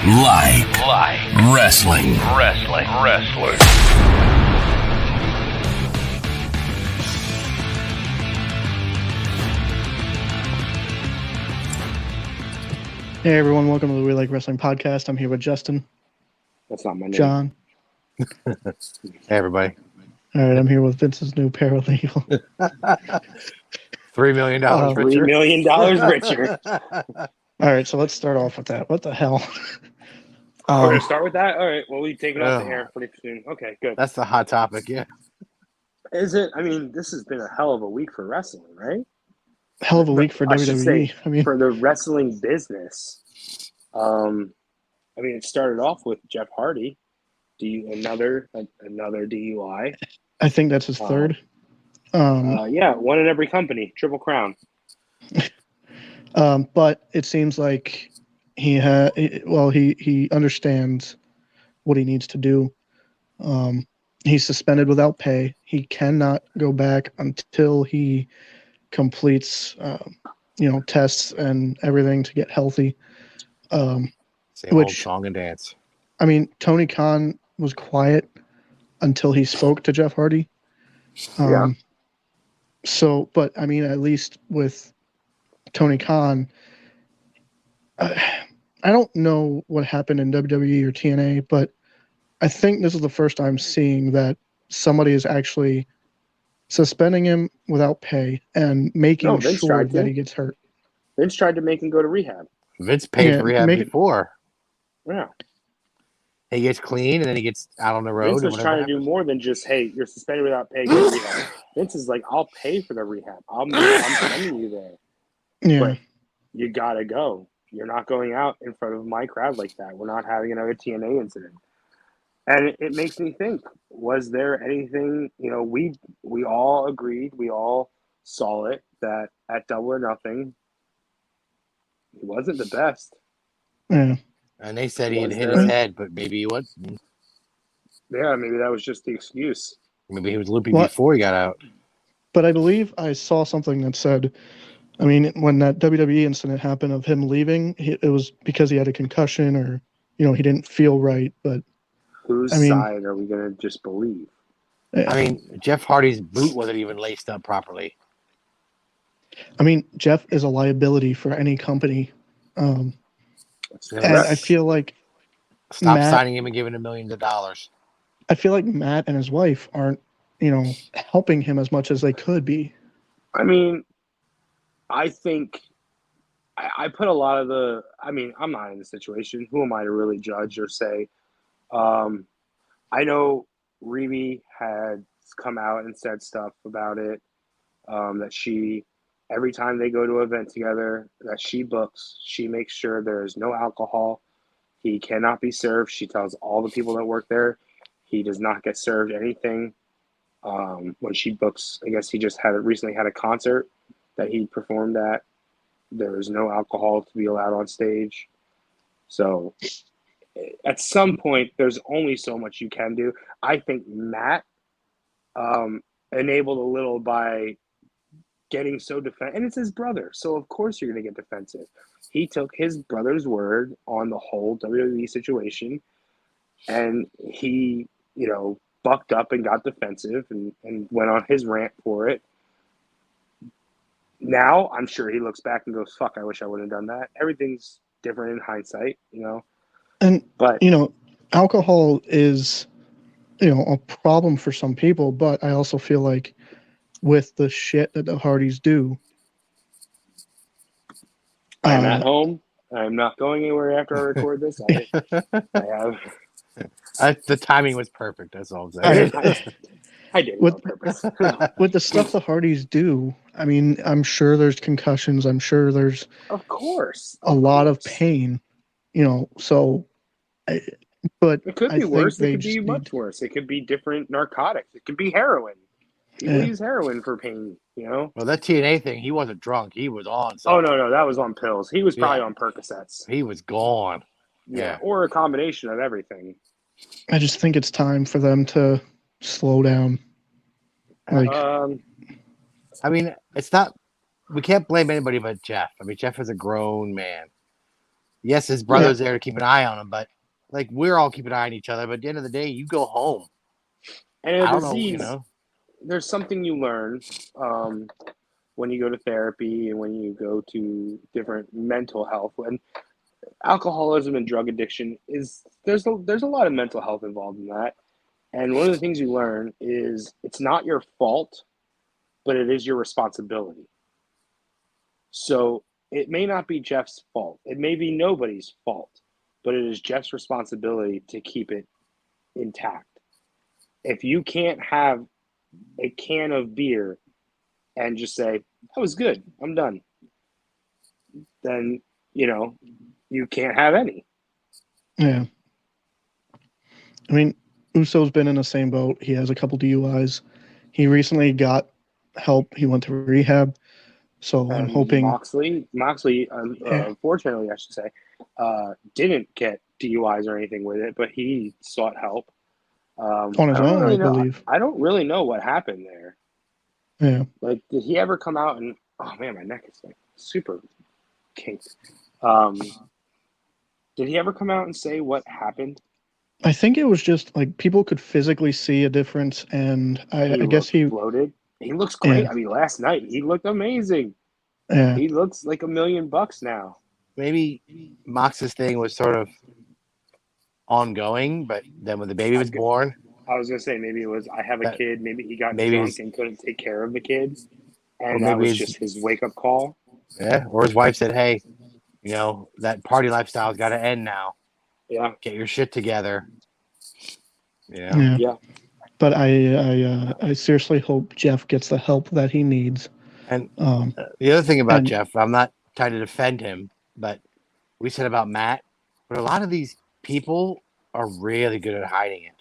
Wrestling. Hey everyone, welcome to the We Like Wrestling podcast. I'm here with Justin. That's not my name. John. Hey everybody. All right, I'm here with Vince's new paralegal. $3 million richer. $3 million richer. All right, so let's start off with that. What the hell? We're going to start with that? All right, well, we've taken off the air pretty soon. Okay, good. That's the hot topic, yeah. Is it? I mean, this has been a hell of a week for wrestling, right? Hell of a week for WWE. I mean, for the wrestling business. It started off with Jeff Hardy. Another DUI. I think that's his third. Yeah, one in every company, Triple Crown. But it seems like he understands what he needs to do. He's suspended without pay. He cannot go back until he completes, tests and everything to get healthy. Same old song and dance. I mean, Tony Khan was quiet until he spoke to Jeff Hardy. Yeah. So, but I mean, at least with Tony Khan, I don't know what happened in WWE or TNA, but I think this is the first time seeing that somebody is actually suspending him without pay and making sure that he gets hurt. Vince tried to make him go to rehab. Vince paid for rehab before. Yeah. He gets clean and then he gets out on the road. Vince was trying to do more than just, hey, you're suspended without pay, go to rehab. Vince is like, I'll pay for the rehab. I'm sending you there. Yeah. But you got to go. You're not going out in front of my crowd like that. We're not having another TNA incident. And it makes me think, was there anything, we all agreed, we all saw it, that at Double or Nothing, he wasn't the best. Yeah. And they said he had hit his head, but maybe he wasn't. Yeah, maybe that was just the excuse. Maybe he was loopy before he got out. But I believe I saw something that said, I mean, when that WWE incident happened of him leaving, it was because he had a concussion or, he didn't feel right. But whose side are we going to just believe? I mean, Jeff Hardy's boot wasn't even laced up properly. I mean, Jeff is a liability for any company. And I feel like Stop signing him and giving him millions of dollars. I feel like Matt and his wife aren't, helping him as much as they could be. I mean, I think I put a lot of I'm not in the situation. Who am I to really judge or say? I know Reby had come out and said stuff about it, that she, every time they go to an event together that she books, she makes sure there's no alcohol. He cannot be served. She tells all the people that work there he does not get served anything. When she books, I guess he just recently had a concert that he performed at. There is no alcohol to be allowed on stage. So at some point, there's only so much you can do. I think Matt enabled a little by getting so defensive. And it's his brother, so of course you're going to get defensive. He took his brother's word on the whole WWE situation, and he, bucked up and got defensive and went on his rant for it. Now, I'm sure he looks back and goes, fuck, I wish I would have done that. Everything's different in hindsight, But alcohol is, a problem for some people, but I also feel like with the shit that the Hardys do. I'm at home. I'm not going anywhere after I record this. I have... the timing was perfect. That's all I'm saying. I did it on purpose. With the stuff the Hardys do, I mean, I'm sure there's concussions. I'm sure there's, of course, a lot of pain. So, but it could be worse. It could be much worse. It could be different narcotics. It could be heroin. People use heroin for pain. Well, that TNA thing, he wasn't drunk. He was on something. Oh no, that was on pills. He was probably on Percocets. He was gone. Yeah, or a combination of everything. I just think it's time for them to slow down. I mean, it's not. We can't blame anybody but Jeff. I mean, Jeff is a grown man. Yes, his brother's there to keep an eye on him, but like we're all keeping an eye on each other. But at the end of the day, you go home. And I a don't know, disease, there's something you learn when you go to therapy and when you go to different mental health. And alcoholism and drug addiction there's a lot of mental health involved in that. And one of the things you learn is it's not your fault, but it is your responsibility. So it may not be Jeff's fault. It may be nobody's fault, but it is Jeff's responsibility to keep it intact. If you can't have a can of beer and just say, that was good, I'm done, then, you can't have any. Yeah. I mean, Uso's been in the same boat. He has a couple DUIs. He recently got help. He went to rehab. So I'm hoping Moxley, unfortunately, I should say, didn't get DUIs or anything with it, but he sought help. on his own, I believe. I don't really know what happened there. Yeah. Like, did he ever come out and? Oh man, my neck is like super kinked. Did he ever come out and say what happened? I think it was just like people could physically see a difference, and I guess he bloated. He looks great. Yeah. I mean, last night he looked amazing. Yeah. He looks like $1 million now. Maybe Mox's thing was sort of ongoing, but then when the baby was born, I was gonna say maybe it was I have a kid. Maybe he got drunk and couldn't take care of the kid, and that was just his wake up call. Yeah, or his wife said, "Hey, that party lifestyle's got to end now. Yeah, get your shit together." Yeah. But I seriously hope Jeff gets the help that he needs. And the other thing about Jeff, I'm not trying to defend him, but we said about Matt, but a lot of these people are really good at hiding it.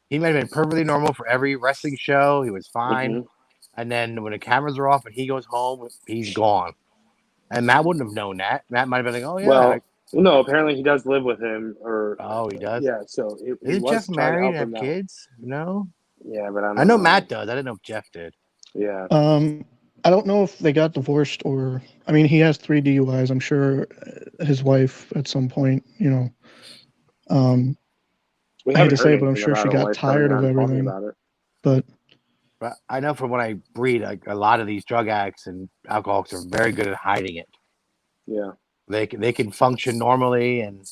He might have been perfectly normal for every wrestling show. He was fine. Mm-hmm. And then when the cameras are off and he goes home, he's gone. And Matt wouldn't have known that. Matt might have been like, oh, yeah. Well, no, apparently he does live with him. Oh, he does? Yeah, so Isn't Jeff married and have kids? No? Yeah, but I know Matt does. I didn't know if Jeff did. Yeah. I don't know if they got divorced or... I mean, he has 3 DUIs. I'm sure his wife at some point, I hate to say it, but I'm sure she got tired of everything. But I know from what I read, like a lot of these drug addicts and alcoholics are very good at hiding it. Yeah. They can function normally, and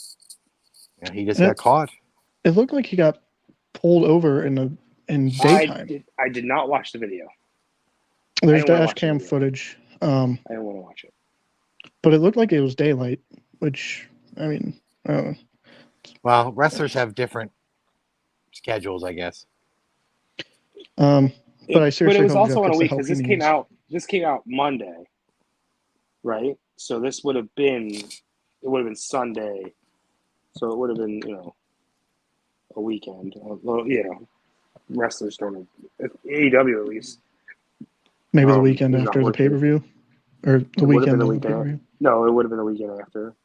he just got caught. It looked like he got pulled over in daytime. I did not watch the video. There's dash cam footage. I didn't want to watch it. But it looked like it was daylight, which, I mean, I don't know. Well, wrestlers have different schedules, I guess. But I seriously it was hope also Jeff on a gets week the help because he this came out Monday, right? So this would have been Sunday, so it would have been a weekend. Wrestlers don't AEW at least. Maybe the weekend after the pay-per-view, or the weekend of the pay-per-view. No, it would have been the weekend after. It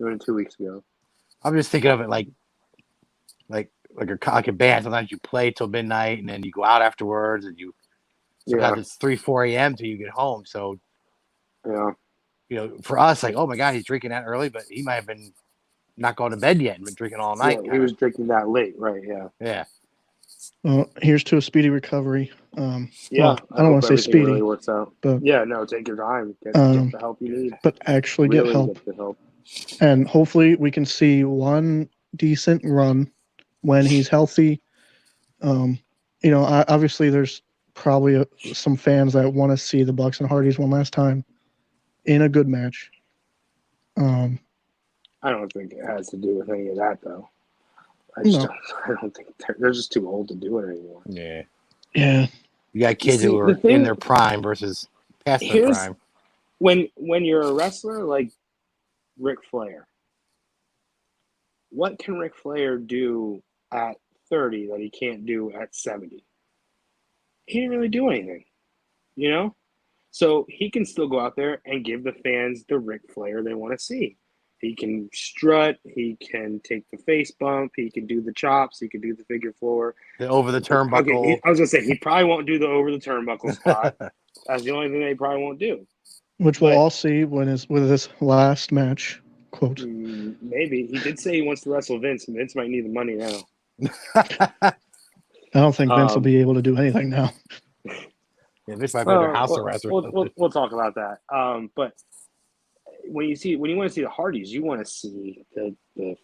would have been 2 weeks ago. I'm just thinking of it like a band. Sometimes you play till midnight and then you go out afterwards, and sometimes it's 3-4 a.m. till you get home. So for us, like, oh my God, he's drinking that early, but he might have been not going to bed yet and been drinking all night. Yeah, he was drinking that late, right? Yeah. Well, here's to a speedy recovery. I don't want to say speedy. Really works out. But take your time. Get the help you need. But actually get help. And hopefully we can see one decent run when he's healthy. Obviously there's probably some fans that want to see the Bucks and Hardys one last time in a good match. I don't think it has to do with any of that, though. I don't think they're just too old to do it anymore. Yeah. Yeah. You got kids who are in their prime versus past their prime. When you're a wrestler like Ric Flair, what can Ric Flair do at 30 that he can't do at 70? He didn't really do anything, So he can still go out there and give the fans the Ric Flair they want to see. He can strut. He can take the face bump. He can do the chops. He can do the figure four. The over the turnbuckle. I was going to say, he probably won't do the over the turnbuckle spot. That's the only thing they probably won't do. which we'll all see with this last match. Quote. Maybe. He did say he wants to wrestle Vince, and Vince might need the money now. I don't think Vince will be able to do anything now. Yeah, Vince might be their house arrest. We'll talk about that. But when you want to see the Hardys, you want to see the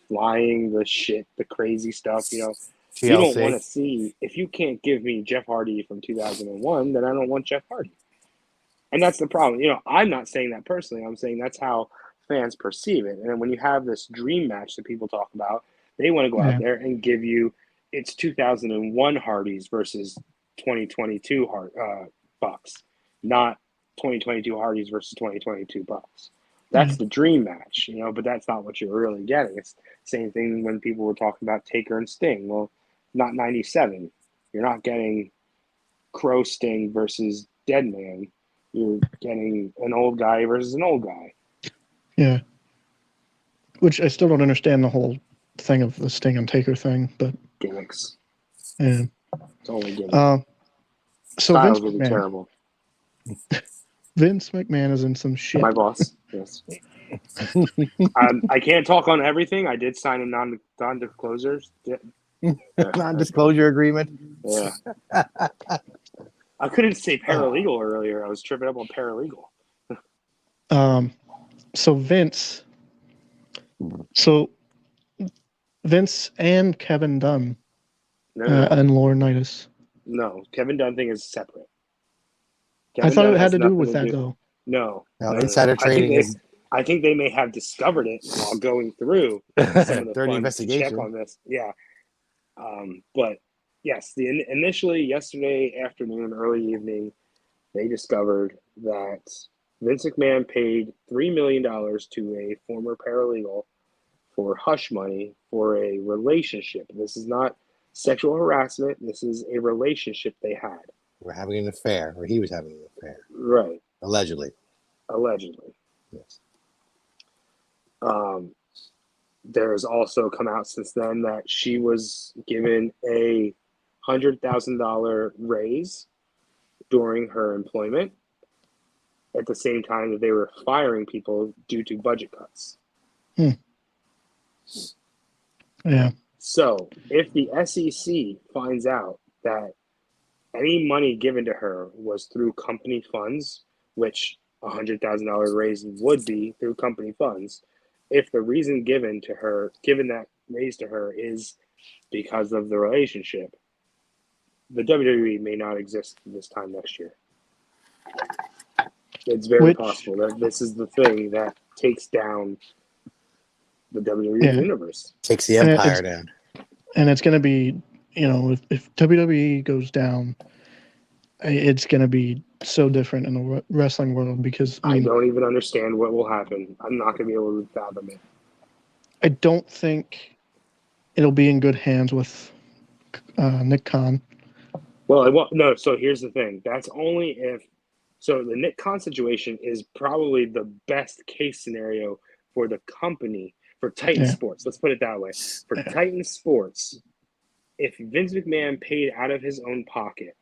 flying, the shit, the crazy stuff. You know, TLC. You don't want to see, if you can't give me Jeff Hardy from 2001, then I don't want Jeff Hardy. And that's the problem. You know, I'm not saying that personally. I'm saying that's how fans perceive it. And then when you have this dream match that people talk about, they want to go out there and give you it's 2001 Hardys versus 2022 Bucks, not 2022 Hardys versus 2022 Bucks. That's the dream match, you know, but that's not what you're really getting. It's the same thing when people were talking about Taker and Sting. Well, not 97. You're not getting Crow Sting versus Deadman. You're getting an old guy versus an old guy. Yeah. Which I still don't understand the whole thing of the Sting and Taker thing, but gimmicks. Yeah. It's only gimmicks. So Styles Vince would be McMahon. terrible. Vince McMahon is in some shit. My boss. Yes. I can't talk on everything. I did sign a non-disclosures. Non-disclosure agreement. Yeah. I couldn't say paralegal earlier. I was tripping up on paralegal. So Vince and Kevin Dunn and Lauren Nitus. No, Kevin Dunn thing is separate. I thought it had to do with that, though. No. Insider trading I think they may have discovered it while going through some of the during the funds to investigation. check on this. Yeah. But yes, initially yesterday afternoon, early evening, they discovered that Vince McMahon paid $3 million to a former paralegal for hush money for a relationship. This is not sexual harassment. This is a relationship they had. We're having an affair, or he was having an affair. Right. Allegedly. Yes. There has also come out since then that she was given a $100,000 raise during her employment at the same time that they were firing people due to budget cuts. Yeah. So if the SEC finds out that any money given to her was through company funds, which a $100,000 raise would be through company funds, if the reason given that raise to her is because of the relationship, the WWE may not exist this time next year. It's very possible that this is the thing that takes down the WWE universe. Takes the empire down. And it's going to be, if WWE goes down, it's going to be so different in the wrestling world because I don't even understand what will happen. I'm not going to be able to fathom it. I don't think it'll be in good hands with Nick Khan. Well, no. So here's the thing. That's only if. So the Nick Khan situation is probably the best case scenario for the company, for Titan Sports. Let's put it that way. For Titan Sports, if Vince McMahon paid out of his own pocket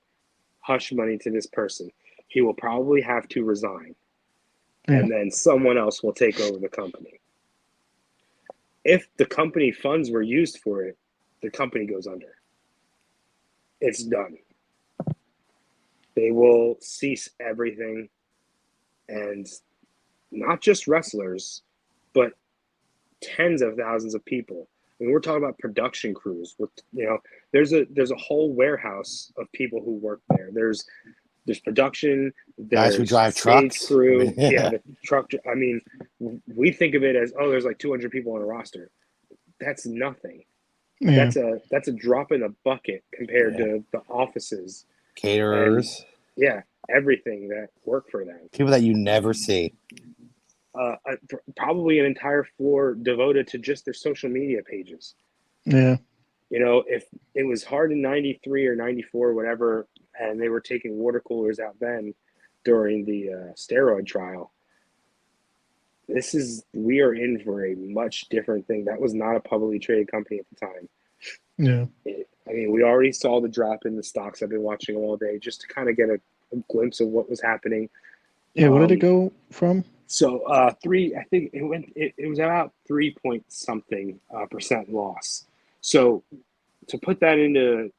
hush money to this person, he will probably have to resign. And then someone else will take over the company. If the company funds were used for it, the company goes under. It's done. They will cease everything, and not just wrestlers, but tens of thousands of people. I mean, we're talking about production crews. With there's a whole warehouse of people who work there. There's production. Guys who drive trucks. Crew. The truck. I mean, we think of it as there's like 200 people on a roster. That's nothing. Yeah. That's a drop in a bucket compared to the offices. Caterers. And, everything that work for them. People that you never see. Probably an entire floor devoted to just their social media pages. Yeah. If it was hard in 93 or 94, whatever, and they were taking water coolers out then during the steroid trial, we are in for a much different thing. That was not a publicly traded company at the time. Yeah. We already saw the drop in the stocks. I've been watching them all day just to kind of get a glimpse of what was happening. Yeah, what did it go from? So three, I think it was about 3 point something percent loss. So to put that into,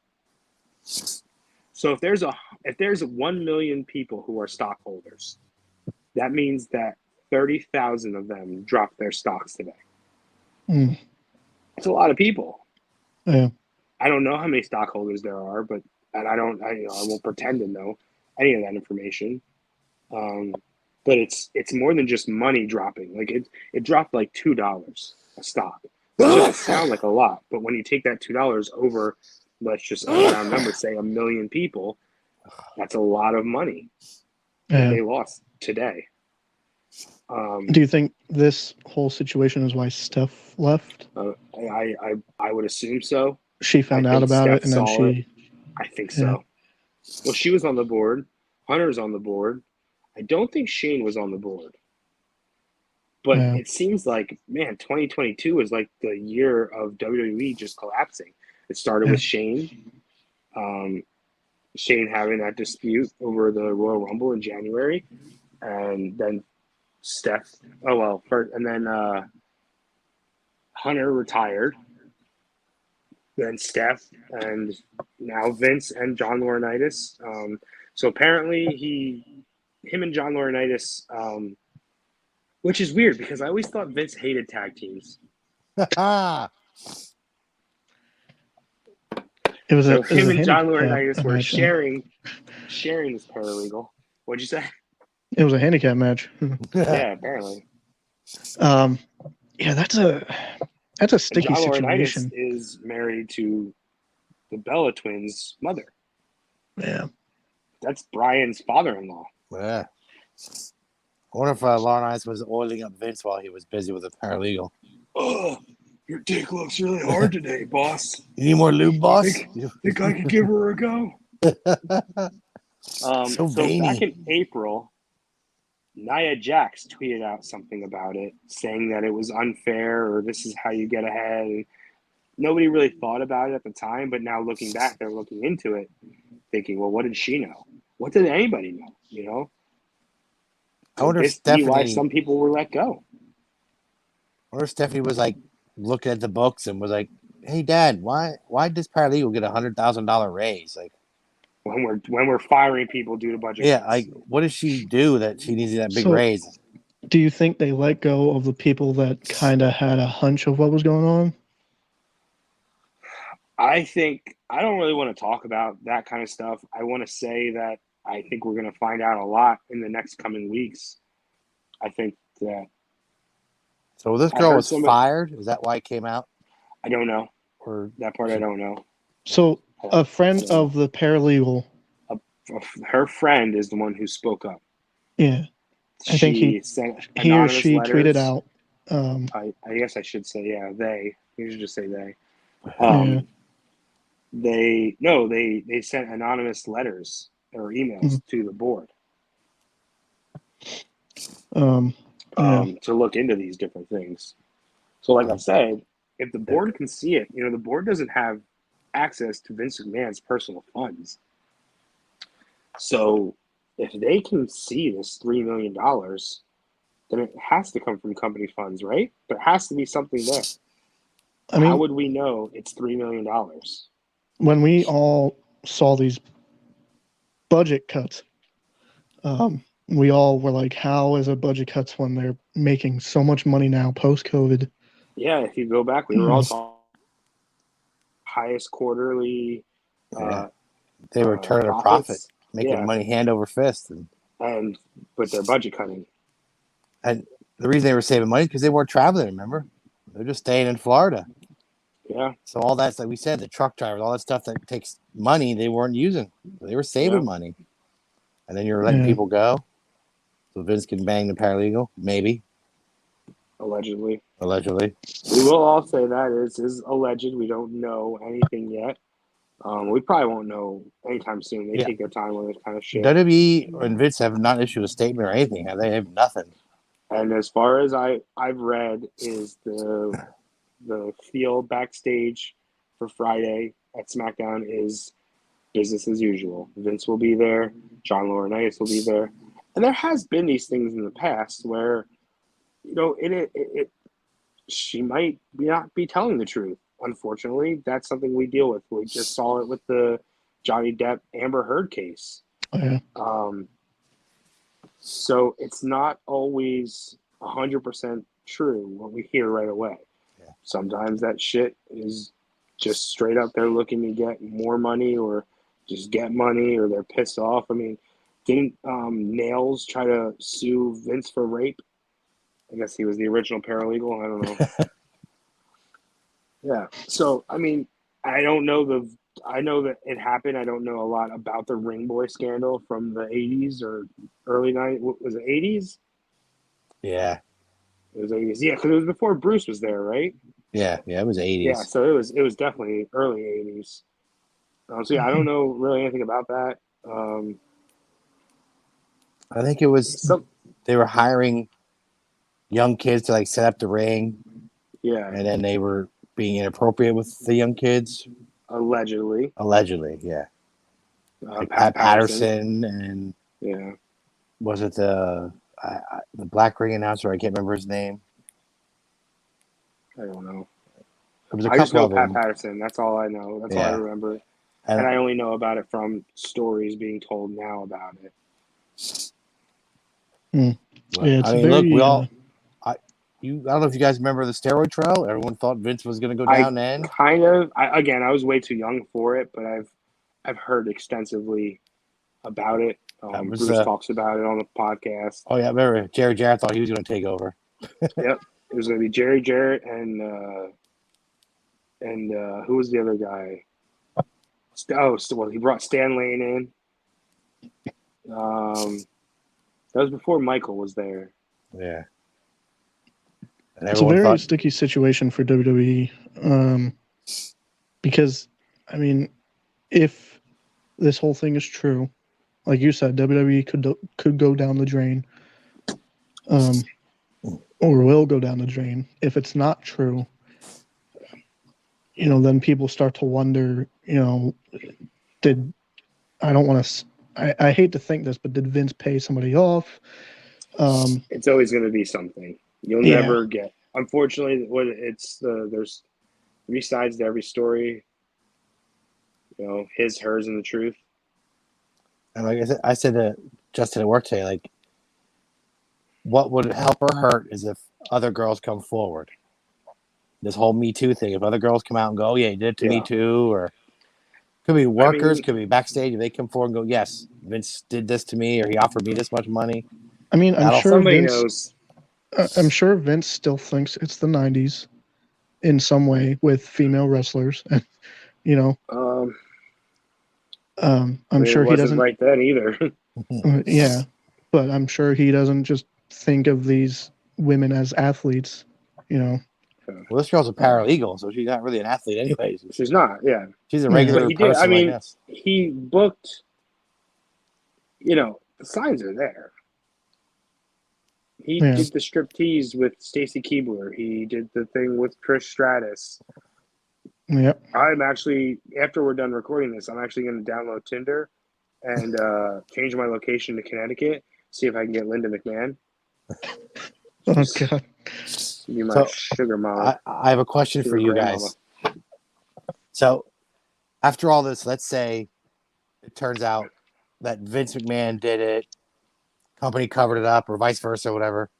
so if there's 1 million people who are stockholders, that means that 30,000 of them dropped their stocks today. Mm. It's a lot of people. Yeah. I don't know how many stockholders there are, but and I won't pretend to know any of that information. But it's more than just money dropping. Like it dropped like $2 a stock. It doesn't sound like a lot, but when you take that $2 over, let's just round numbers, say 1 million people, that's a lot of money that they lost today. Do you think this whole situation is why Steph left? I would assume so. She found out about Steph it, and then she. I think so. Well, she was on the board. Hunter's on the board. I don't think Shane was on the board. But it seems like, man, 2022 is like the year of WWE just collapsing. It started with Shane. Shane having that dispute over the Royal Rumble in January. And then Steph. Oh, well, first, and then Hunter retired. Then Steph, and now Vince and John Laurinaitis. So apparently him and John Laurinaitis, which is weird because I always thought Vince hated tag teams. Him and John Laurinaitis were sharing this paralegal. What'd you say? It was a handicap match. Yeah, apparently. Yeah, that's a sticky John situation. Laurinaitis is married to the Bella twins' mother. Yeah. That's Brian's father-in-law. Yeah. I wonder if Laurinaitis was oiling up Vince while he was busy with a paralegal. Oh, your dick looks really hard today, boss. You need more lube, boss? Think I could give her a go? So back in April, Nia Jax tweeted out something about it, saying that it was unfair or this is how you get ahead. And nobody really thought about it at the time, but now looking back, they're looking into it, thinking, well, what did she know? What did anybody know? You know? I wonder if Stephanie, why some people were let go. I wonder if Stephanie was like looking at the books and was like, "Hey, Dad, why did this paralegal get $100,000 raise? Like, when we're firing people due to budget cuts. Like what does she do that she needs that big raise?" Do you think they let go of the people that kind of had a hunch of what was going on? I think I don't really want to talk about that kind of stuff. I want to say that I think we're going to find out a lot in the next coming weeks. I think that. So this girl was fired? Is that why it came out? I don't know. Or that part I don't know. So a friend of the paralegal. Her friend is the one who spoke up. Yeah. I think he or she letters. Tweeted out. I guess I should say, yeah, they. You should just say they. They sent anonymous letters or emails to the board to look into these different things. So like I said, if the board can see it, the board doesn't have access to Vince McMahon's personal funds. So if they can see this $3 million, then it has to come from company funds, right? There has to be something there. I mean, how would we know it's $3 million? When we all saw these budget cuts, we all were like, how is a budget cuts when they're making so much money now post-COVID? Yeah, if you go back, we were all talking highest quarterly. They were turning a profit, making money hand over fist. But they're budget cutting. And the reason they were saving money is because they weren't traveling, remember? They're just staying in Florida. Yeah. So all that's, like we said, the truck drivers, all that stuff that takes money, they weren't using. They were saving money. And then you're letting people go. So Vince can bang the paralegal, maybe. Allegedly. We will all say that is alleged. We don't know anything yet. We probably won't know anytime soon. They take their time on this kind of shit. WWE and Vince have not issued a statement or anything. They have nothing. And as far as I've read is the field backstage for Friday at SmackDown is business as usual. Vince will be there. John Laurinaitis will be there. And there has been these things in the past where, she might not be telling the truth. Unfortunately, that's something we deal with. We just saw it with the Johnny Depp Amber Heard case. Yeah. So it's not always 100% true what we hear right away. Yeah. Sometimes that shit is just straight up they're looking to get more money or just get money or they're pissed off. I mean, didn't Nails try to sue Vince for rape? I guess he was the original paralegal. I don't know. Yeah. So, I mean, I don't know I know that it happened. I don't know a lot about the Ring Boy scandal from the 80s or early 90s. Was it 80s? Yeah. It was 80s. Yeah, because it was before Bruce was there, right? Yeah, it was 80s. Yeah, so it was definitely early 80s. So, yeah, I don't know really anything about that. I think it was they were hiring young kids to like set up the ring. Yeah. And then they were being inappropriate with the young kids. Allegedly, yeah. Like Pat Patterson and yeah, was it the Black Ring announcer? I can't remember his name. I don't know. There was a I just couple know of Pat them. Patterson. That's all I know. That's all I remember. And I only know about it from stories being told now about it. Yeah, it's I mean, very, look, we all. I don't know if you guys remember the steroid trial. Everyone thought Vince was going to go down then. Kind of. I was way too young for it, but I've heard extensively about it. Bruce talks about it on the podcast. Oh yeah, I remember Jerry Jarrett thought he was going to take over. Yep, it was going to be Jerry Jarrett and who was the other guy? He brought Stan Lane in. That was before Michael was there. Yeah. It's a very sticky situation for WWE because, I mean, if this whole thing is true, like you said, WWE could go down the drain, or will go down the drain. If it's not true, then people start to wonder, I hate to think this, but did Vince pay somebody off? It's always going to be something. You'll never get. Unfortunately, there's three sides to every story. His, hers, and the truth. And like I said to Justin at work today, like, what would help or hurt is if other girls come forward. This whole Me Too thing. If other girls come out and go, "Oh, yeah, you did it to me too," or could be workers, could be backstage. If they come forward and go, "Yes, Vince did this to me," or he offered me this much money. I mean, I'm sure somebody Vince knows. I'm sure Vince still thinks it's the 90s in some way with female wrestlers, and I'm sure he doesn't right then either. Yeah, but I'm sure he doesn't just think of these women as athletes. Well, this girl's a paralegal, so she's not really an athlete, anyways. She's not. Yeah, she's a regular person. I guess he booked. The signs are there. He did the striptease with Stacy Keibler. He did the thing with Trish Stratus. Yep. I'm actually, after we're done recording this, I'm actually going to download Tinder and change my location to Connecticut, see if I can get Linda McMahon. Oh, God. Be my sugar mama. I have a question for you guys. So, after all this, let's say it turns out that Vince McMahon did it, company covered it up, or vice versa, whatever.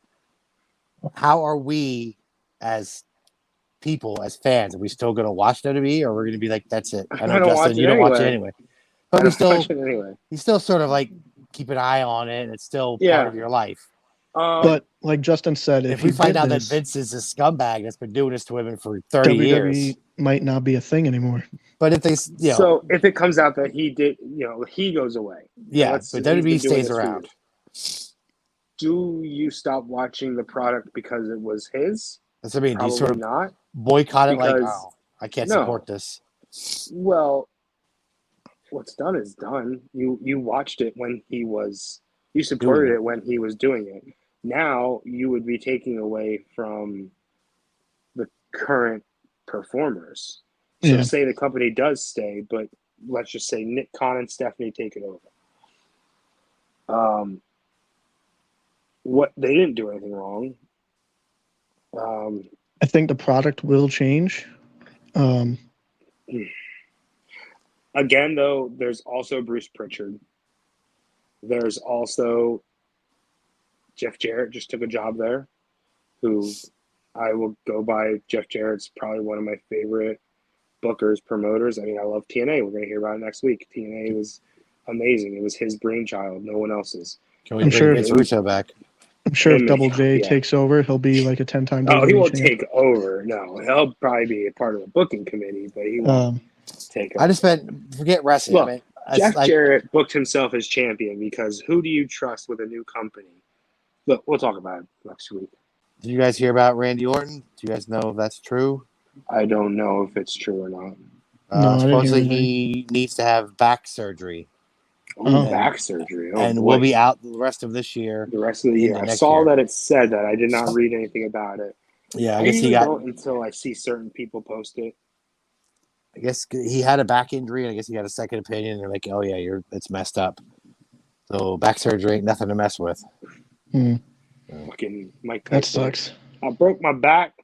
How are we as people, as fans, are we still going to watch WWE, or we're going to be like, that's it? I know, Justin, you don't watch it anyway. But you still sort of like keep an eye on it, and it's still part of your life. But like Justin said, if we find out that Vince is a scumbag that's been doing this to women for 30 WWE years, might not be a thing anymore. But if they, so if it comes out that he did, he goes away. Yeah, but WWE stays around. Do you stop watching the product because it was his? That's what I mean. Probably do you sort of not boycott it? Like, oh, I can't support this. Well, what's done is done. You watched it when you supported it when he was doing it. Now you would be taking away from the current performers. So say the company does stay, but let's just say Nick Khan and Stephanie take it over. what they didn't do anything wrong. I think the product will change. Again, though, there's also Bruce Pritchard. There's also Jeff Jarrett just took a job there, who I will go by. Jeff Jarrett's probably one of my favorite bookers, promoters. I mean, I love TNA. We're going to hear about it next week. TNA was amazing. It was his brainchild, no one else's. Can we bring Vince Russo back? I'm sure if Double J takes over, he'll be like a 10-time WWE he won't champ. take over. No, he'll probably be a part of the booking committee, but he won't take over. I just forget wrestling. Look, I mean, Jeff Jarrett booked himself as champion because who do you trust with a new company? Look, we'll talk about it next week. Did you guys hear about Randy Orton? Do you guys know if that's true? I don't know if it's true or not. No, supposedly he needs to have back surgery. Back surgery. And will be out the rest of this year. The rest of the year. I saw that it said that. I did not read anything about it. Yeah, I guess he got until I see certain people post it. I guess he had a back injury, and I guess he got a second opinion. They're like, "Oh yeah, it's messed up." So back surgery ain't nothing to mess with. Fucking Mike Tyson. That sucks. I broke my back.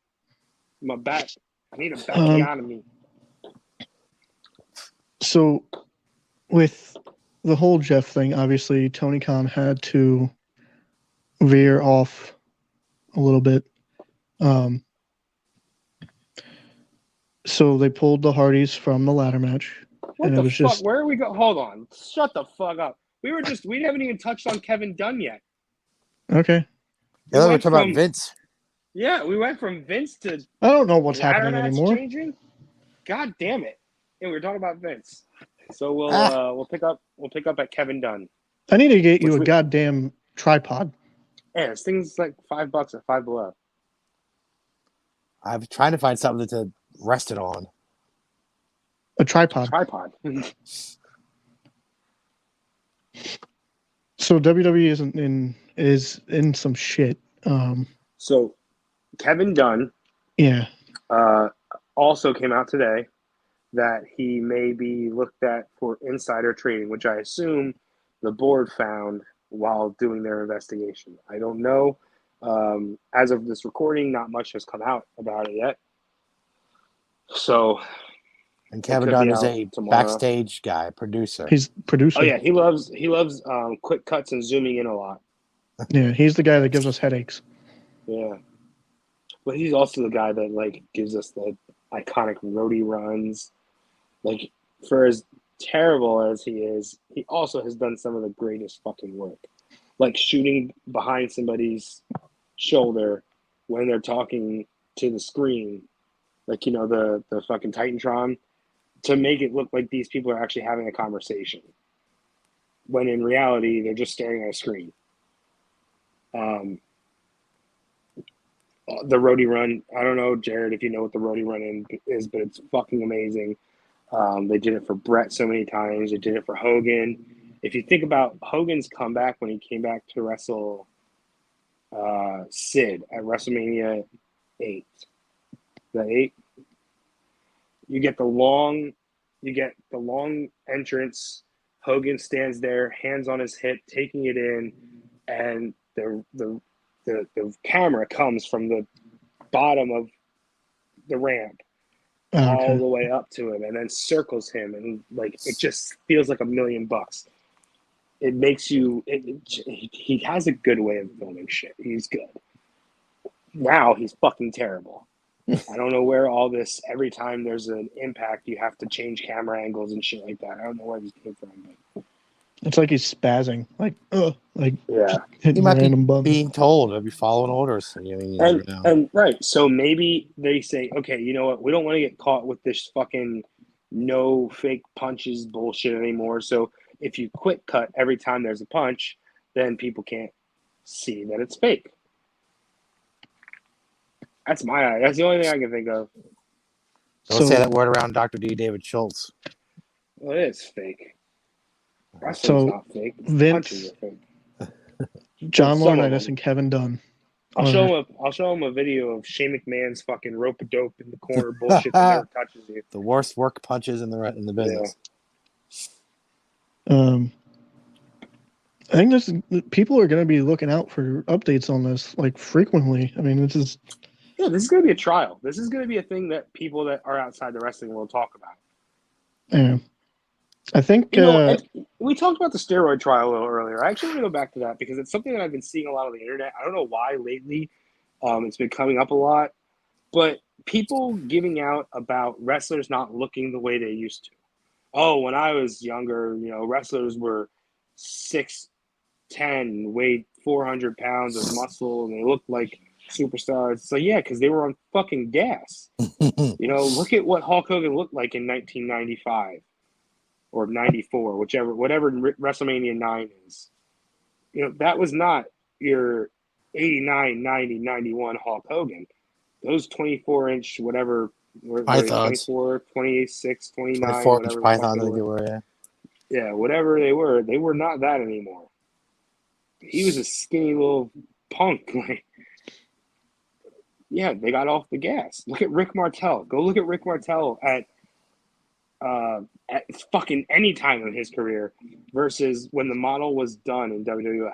My back. I need a backiotomy. So, with the whole Jeff thing, obviously Tony Khan had to veer off a little bit. So they pulled the Hardys from the ladder match. What the fuck? Where are we going? Hold on. Shut the fuck up. We haven't even touched on Kevin Dunn yet. Okay. Yeah, we're talking about Vince. Yeah, we went from Vince to I don't know what's happening anymore. Changing? God damn it. Yeah, we were talking about Vince. So we'll pick up at Kevin Dunn. I need to get you a goddamn tripod. Yeah, this thing's like $5 at Five Below. I'm trying to find something to rest it on. A tripod. So WWE is in some shit. So Kevin Dunn, also came out today that he may be looked at for insider trading, which I assume the board found while doing their investigation. I don't know. As of this recording, not much has come out about it yet. So, and Kevin Dunn is a backstage guy, producer. He's producer. Oh yeah, he loves quick cuts and zooming in a lot. Yeah, he's the guy that gives us headaches. Yeah, but he's also the guy that like gives us the iconic roadie runs. Like, for as terrible as he is, he also has done some of the greatest fucking work. Like shooting behind somebody's shoulder when they're talking to the screen, like, you know, the fucking Titantron, to make it look like these people are actually having a conversation, when in reality they're just staring at a screen. The roadie run, I don't know, Jared, if you know what the roadie run is, but it's fucking amazing. They did it for Brett so many times. They did it for Hogan. If you think about Hogan's comeback when he came back to wrestle Sid at WrestleMania 8. Is that 8? You get the long entrance. Hogan stands there, hands on his hip, taking it in, and the camera comes from the bottom of the ramp all the way up to him, and then circles him, and like it just feels like $1 million. It makes you. He has a good way of filming shit. He's good. Now he's fucking terrible. I don't know where all this. Every time there's an impact, you have to change camera angles and shit like that. I don't know where this came from. But it's like he's spazzing, yeah. He might be being told. He'll be following orders. And right, so maybe they say, okay, you know what? We don't want to get caught with this fucking no fake punches bullshit anymore. So if you quick cut every time there's a punch, then people can't see that it's fake. That's the only thing I can think of. Don't say that word around Dr. D. David Schultz. Well, it is fake. Wrestling's not fake. Vince, fake. John Laurinaitis, and Kevin Dunn. I'll show him a video of Shane McMahon's fucking rope-a-dope in the corner bullshit that never touches you. The worst work punches in the business. Yeah. I think people are going to be looking out for updates on this like frequently. I mean, this is this is going to be a trial. This is going to be a thing that people that are outside the wrestling world talk about. yeah. I think And we talked about the steroid trial a little earlier. I actually want to go back to that because it's something that I've been seeing a lot on the internet. I don't know why lately. It's been coming up a lot, but people giving out about wrestlers not looking the way they used to. Oh, when I was younger, wrestlers were 6'10", weighed 400 pounds of muscle, and they looked like superstars. So yeah, because they were on fucking gas. Look at what Hulk Hogan looked like in 1995 or 94, whatever WrestleMania 9 is. That was not your 89, 90, 91 Hulk Hogan. Those 24-inch whatever, were 24, 26, 29, 24-inch whatever pythons, I think they were, yeah. Yeah, whatever they were not that anymore. He was a skinny little punk. Yeah, they got off the gas. Look at Rick Martel. Go look at Rick Martel at fucking any time in his career versus when the model was done in WWF.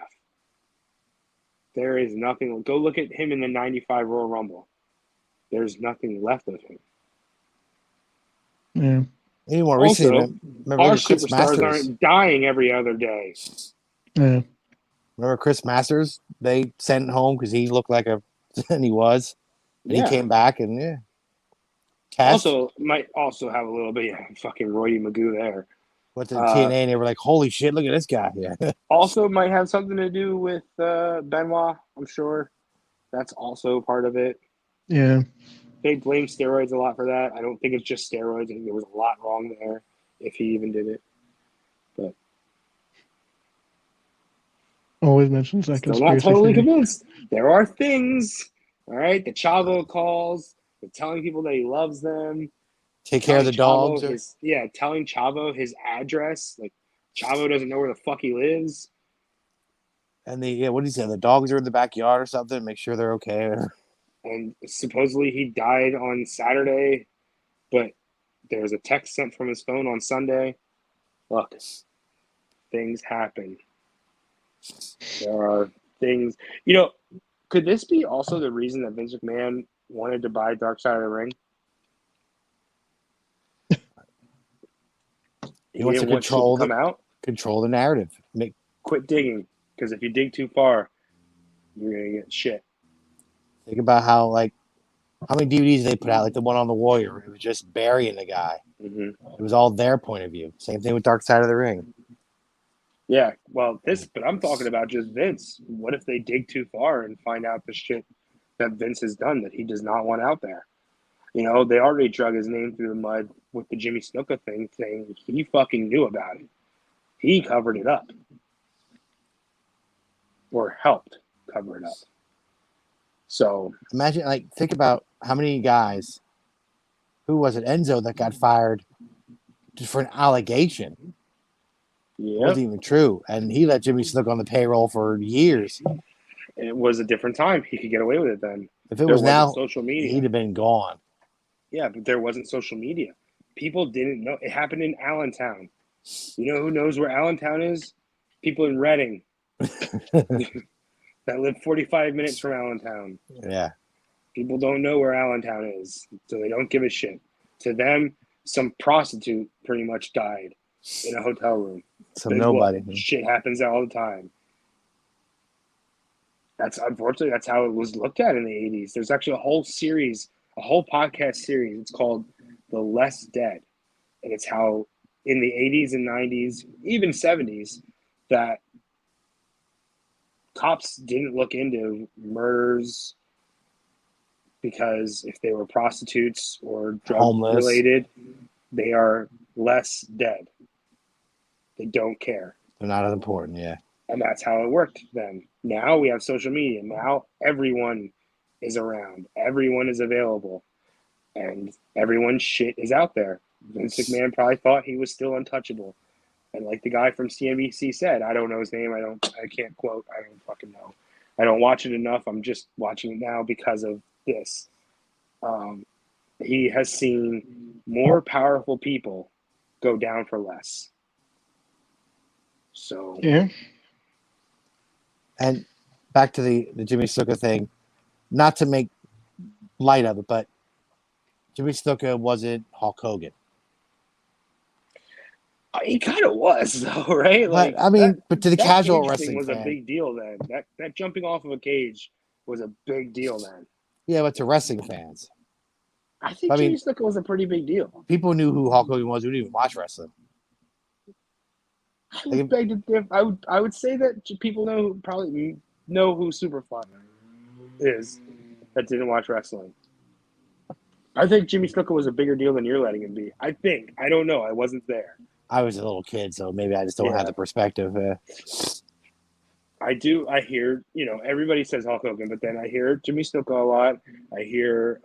There is nothing. Go look at him in the 95 Royal Rumble. There's nothing left of him. yeah. Any more Also, recently, remember our Chris superstars Masters aren't dying every other day. Yeah. Remember Chris Masters? They sent home because he looked like and he was. And Yeah. he came back and yeah. Also, might also have a little bit of fucking Roy Magoo there. Went to the TNA and they were like, holy shit, look at this guy. Yeah. Also might have something to do with Benoit, I'm sure. That's also part of it. Yeah. They blame steroids a lot for that. I don't think it's just steroids. I think there was a lot wrong there, if he even did it. But always mentions that still conspiracy not totally theory. convinced. There are things, all right? The Chavo calls, the telling people that he loves them. Take care of the dogs. Telling Chavo his address. Like, Chavo doesn't know where the fuck he lives. And what did he say? The dogs are in the backyard or something. Make sure they're okay. And supposedly he died on Saturday, but there was a text sent from his phone on Sunday. Look, things happen. There are things. Could this be also the reason that Vince McMahon wanted to buy Dark Side of the Ring? He wants to control the narrative. Quit digging, because if you dig too far, you're gonna get shit. Think about how many DVDs they put out, like the one on the Warrior. It was just burying the guy. Mm-hmm. It was all their point of view. Same thing with Dark Side of the Ring. Yeah, well, but I'm talking about just Vince. What if they dig too far and find out the shit that Vince has done that he does not want out there? They already drug his name through the mud with the Jimmy Snuka thing, saying he fucking knew about it. He covered it up. Or helped cover it up. So imagine, think about how many guys, who was it, Enzo, that got fired just for an allegation. It wasn't even true. And he let Jimmy Snuka on the payroll for years. It was a different time. He could get away with it then. If it was now, social media, he'd have been gone. Yeah, but there wasn't social media. People didn't know. It happened in Allentown. You know who knows where Allentown is? People in Reading that live 45 minutes from Allentown. Yeah. People don't know where Allentown is, so they don't give a shit. To them, some prostitute pretty much died in a hotel room. Nobody. Shit happens all the time. Unfortunately, that's how it was looked at in the 80s. There's actually a whole podcast series. It's called The Less Dead. And it's how in the 80s and 90s, even 70s, that cops didn't look into murders because if they were prostitutes or drug-related, they are less dead. They don't care. They're not as important, yeah. And that's how it worked then. Now we have social media. Now everyone is around. Everyone is available. And everyone's shit is out there. Vince McMahon probably thought he was still untouchable. And like the guy from CNBC said, I don't know his name. I can't quote. I don't fucking know. I don't watch it enough. I'm just watching it now because of this. He has seen more powerful people go down for less. So yeah, And back to the Jimmy Snuka thing, not to make light of it, but Jimmy Snuka wasn't Hulk Hogan. He kind of was, though, right? But Like I mean, but to the that casual cage thing wrestling was a fan, big deal then. That jumping off of a cage was a big deal then. yeah, but to wrestling fans, I think I Jimmy mean, Snuka was a pretty big deal. people knew who Hulk Hogan was who didn't even watch wrestling. I would beg to differ. I would say that people probably know who Superfly is that didn't watch wrestling. I think Jimmy Snuka was a bigger deal than you're letting him be. I think. I don't know. I wasn't there. I was a little kid, so maybe I just don't have the perspective. I do. I hear, everybody says Hulk Hogan, but then I hear Jimmy Snuka a lot. I hear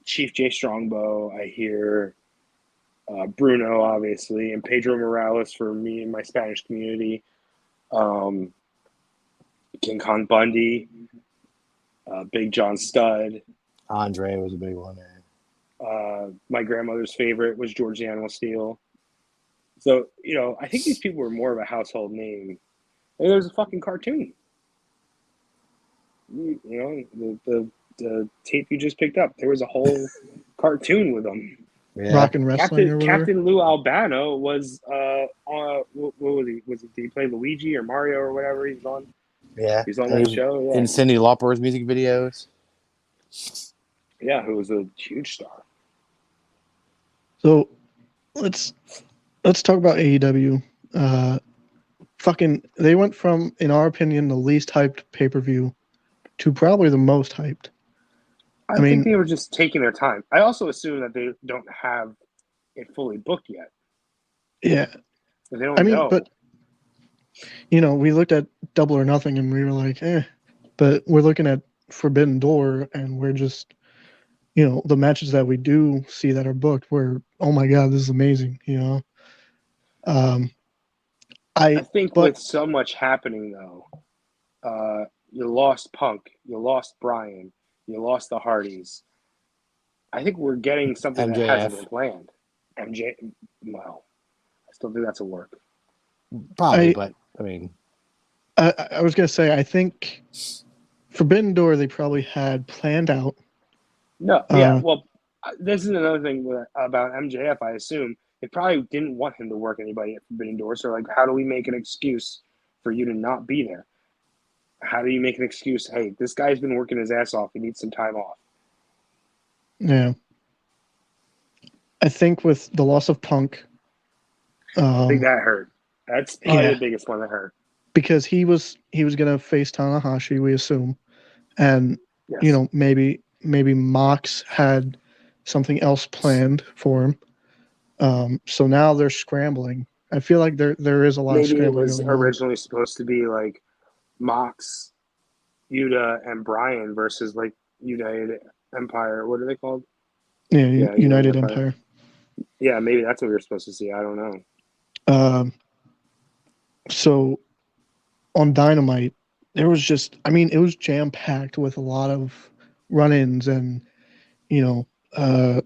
Chief J Strongbow. I hear Bruno, obviously, and Pedro Morales for me and my Spanish community. King Kong Bundy, Big John Studd. Andre was a big one. My grandmother's favorite was George the Animal Steel. So, I think these people were more of a household name. And there was a fucking cartoon. The tape you just picked up, there was a whole cartoon with them. Yeah. Rock and Wrestling or whatever. Captain Lou Albano was what was he? Did he play Luigi or Mario or whatever he's on? Yeah. He's on that show. Yeah. In Cyndi Lauper's music videos. Yeah, who was a huge star. So let's talk about AEW. They went from, in our opinion, the least hyped pay-per-view to probably the most hyped. I think they were just taking their time. I also assume that they don't have it fully booked yet. Yeah. They don't know. But we looked at Double or Nothing and we were like, but we're looking at Forbidden Door and we're just, the matches that we do see that are booked, we're, oh my God, this is amazing, I think with so much happening, though, you lost Punk, you lost Bryan, you lost the Hardys. I think we're getting something MJF. that hasn't been planned. Well, I still think that's a work. Probably, but I mean, I was gonna say I think Forbidden Door they probably had planned out. No, yeah. Well, this is another thing about MJF. I assume they probably didn't want him to work anybody at Forbidden Door. So, like, how do we make an excuse for you to not be there? How do you make an excuse? Hey, this guy's been working his ass off. He needs some time off. Yeah. I think with the loss of Punk, I think that hurt. That's probably the biggest one that hurt. Because he was gonna face Tanahashi, we assume, and maybe Mox had something else planned for him. So now they're scrambling. I feel like there is a lot of scrambling. Maybe it was originally supposed to be like Mox, Yuta, and Bryan versus like United Empire. What are they called? Yeah, United Empire. Yeah, maybe that's what we were supposed to see. I don't know. So on Dynamite, there was just, it was jam-packed with a lot of run-ins and,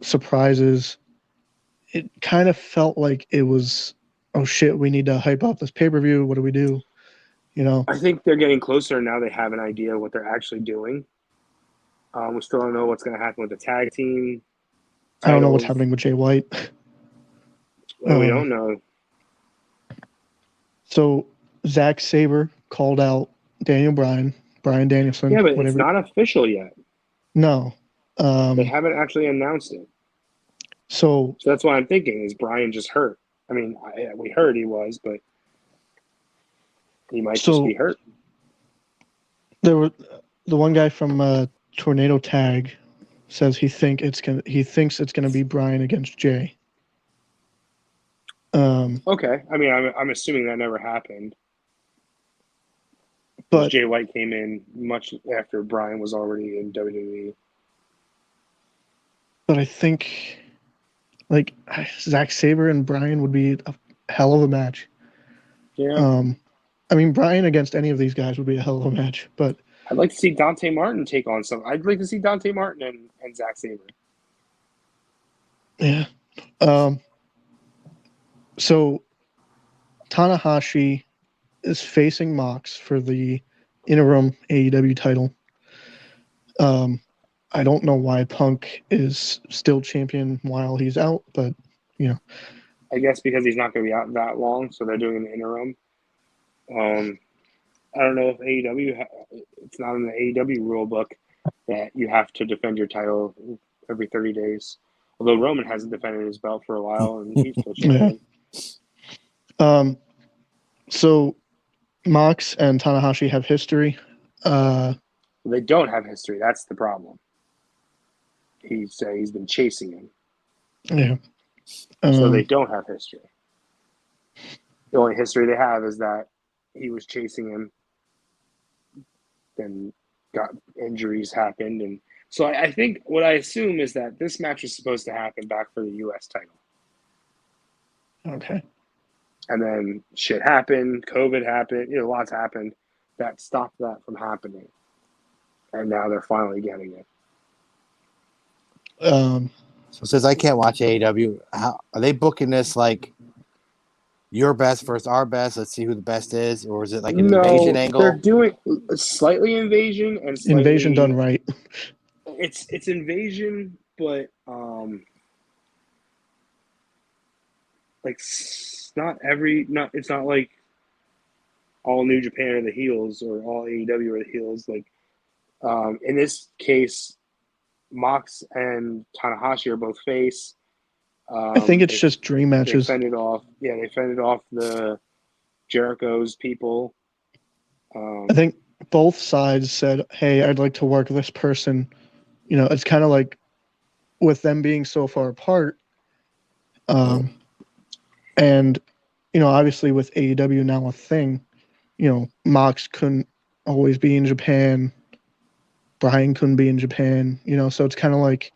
surprises. It kind of felt like it was, oh shit, we need to hype up this pay-per-view. What do we do? I think they're getting closer now. They have an idea of what they're actually doing. We still don't know what's going to happen with the tag team. I don't know what's happening with Jay White. Well, we don't know. So Zack Sabre called out Brian Danielson. Yeah, but it's not official yet. No. They haven't actually announced it. So that's why I'm thinking, is Brian just hurt? I mean, we heard he was, but he might just be hurt. There were the one guy from Tornado Tag says he thinks it's gonna be Brian against Jay. Okay. I mean, I'm assuming that never happened. But Jay White came in much after Brian was already in WWE. But I think, like, Zack Sabre and Brian would be a hell of a match. Yeah. I mean, Brian against any of these guys would be a hell of a match. But I'd like to see Dante Martin take on some. I'd like to see Dante Martin and Zack Sabre. Yeah. So Tanahashi is facing Mox for the interim AEW title. I don't know why Punk is still champion while he's out, but I guess because he's not going to be out that long, so they're doing an interim. I don't know if AEW, it's not in the AEW rule book that you have to defend your title every 30 days. Although Roman hasn't defended his belt for a while, and he's still champion. So Mox and Tanahashi have history. They don't have history. That's the problem. He's been chasing him. Yeah. So they don't have history. The only history they have is that he was chasing him, then got injuries happened, and so I think what I assume is that this match is supposed to happen back for the U.S. title. Okay. And then shit happened, COVID happened, lots happened that stopped that from happening, and now they're finally getting it. So since I can't watch AEW, how are they booking this like your best versus our best? Let's see who the best is, or is it like an invasion angle? They're doing slightly invasion and slightly, invasion done right. It's invasion, but like it's not like all New Japan are the heels or all AEW are the heels. Like in this case, Mox and Tanahashi are both face. I think it's just dream matches. They fended off the Jericho's people. I think both sides said, "Hey, I'd like to work this person." It's kind of like with them being so far apart, and obviously with AEW now a thing, Mox couldn't always be in Japan. Brian couldn't be in Japan, so it's kind of like,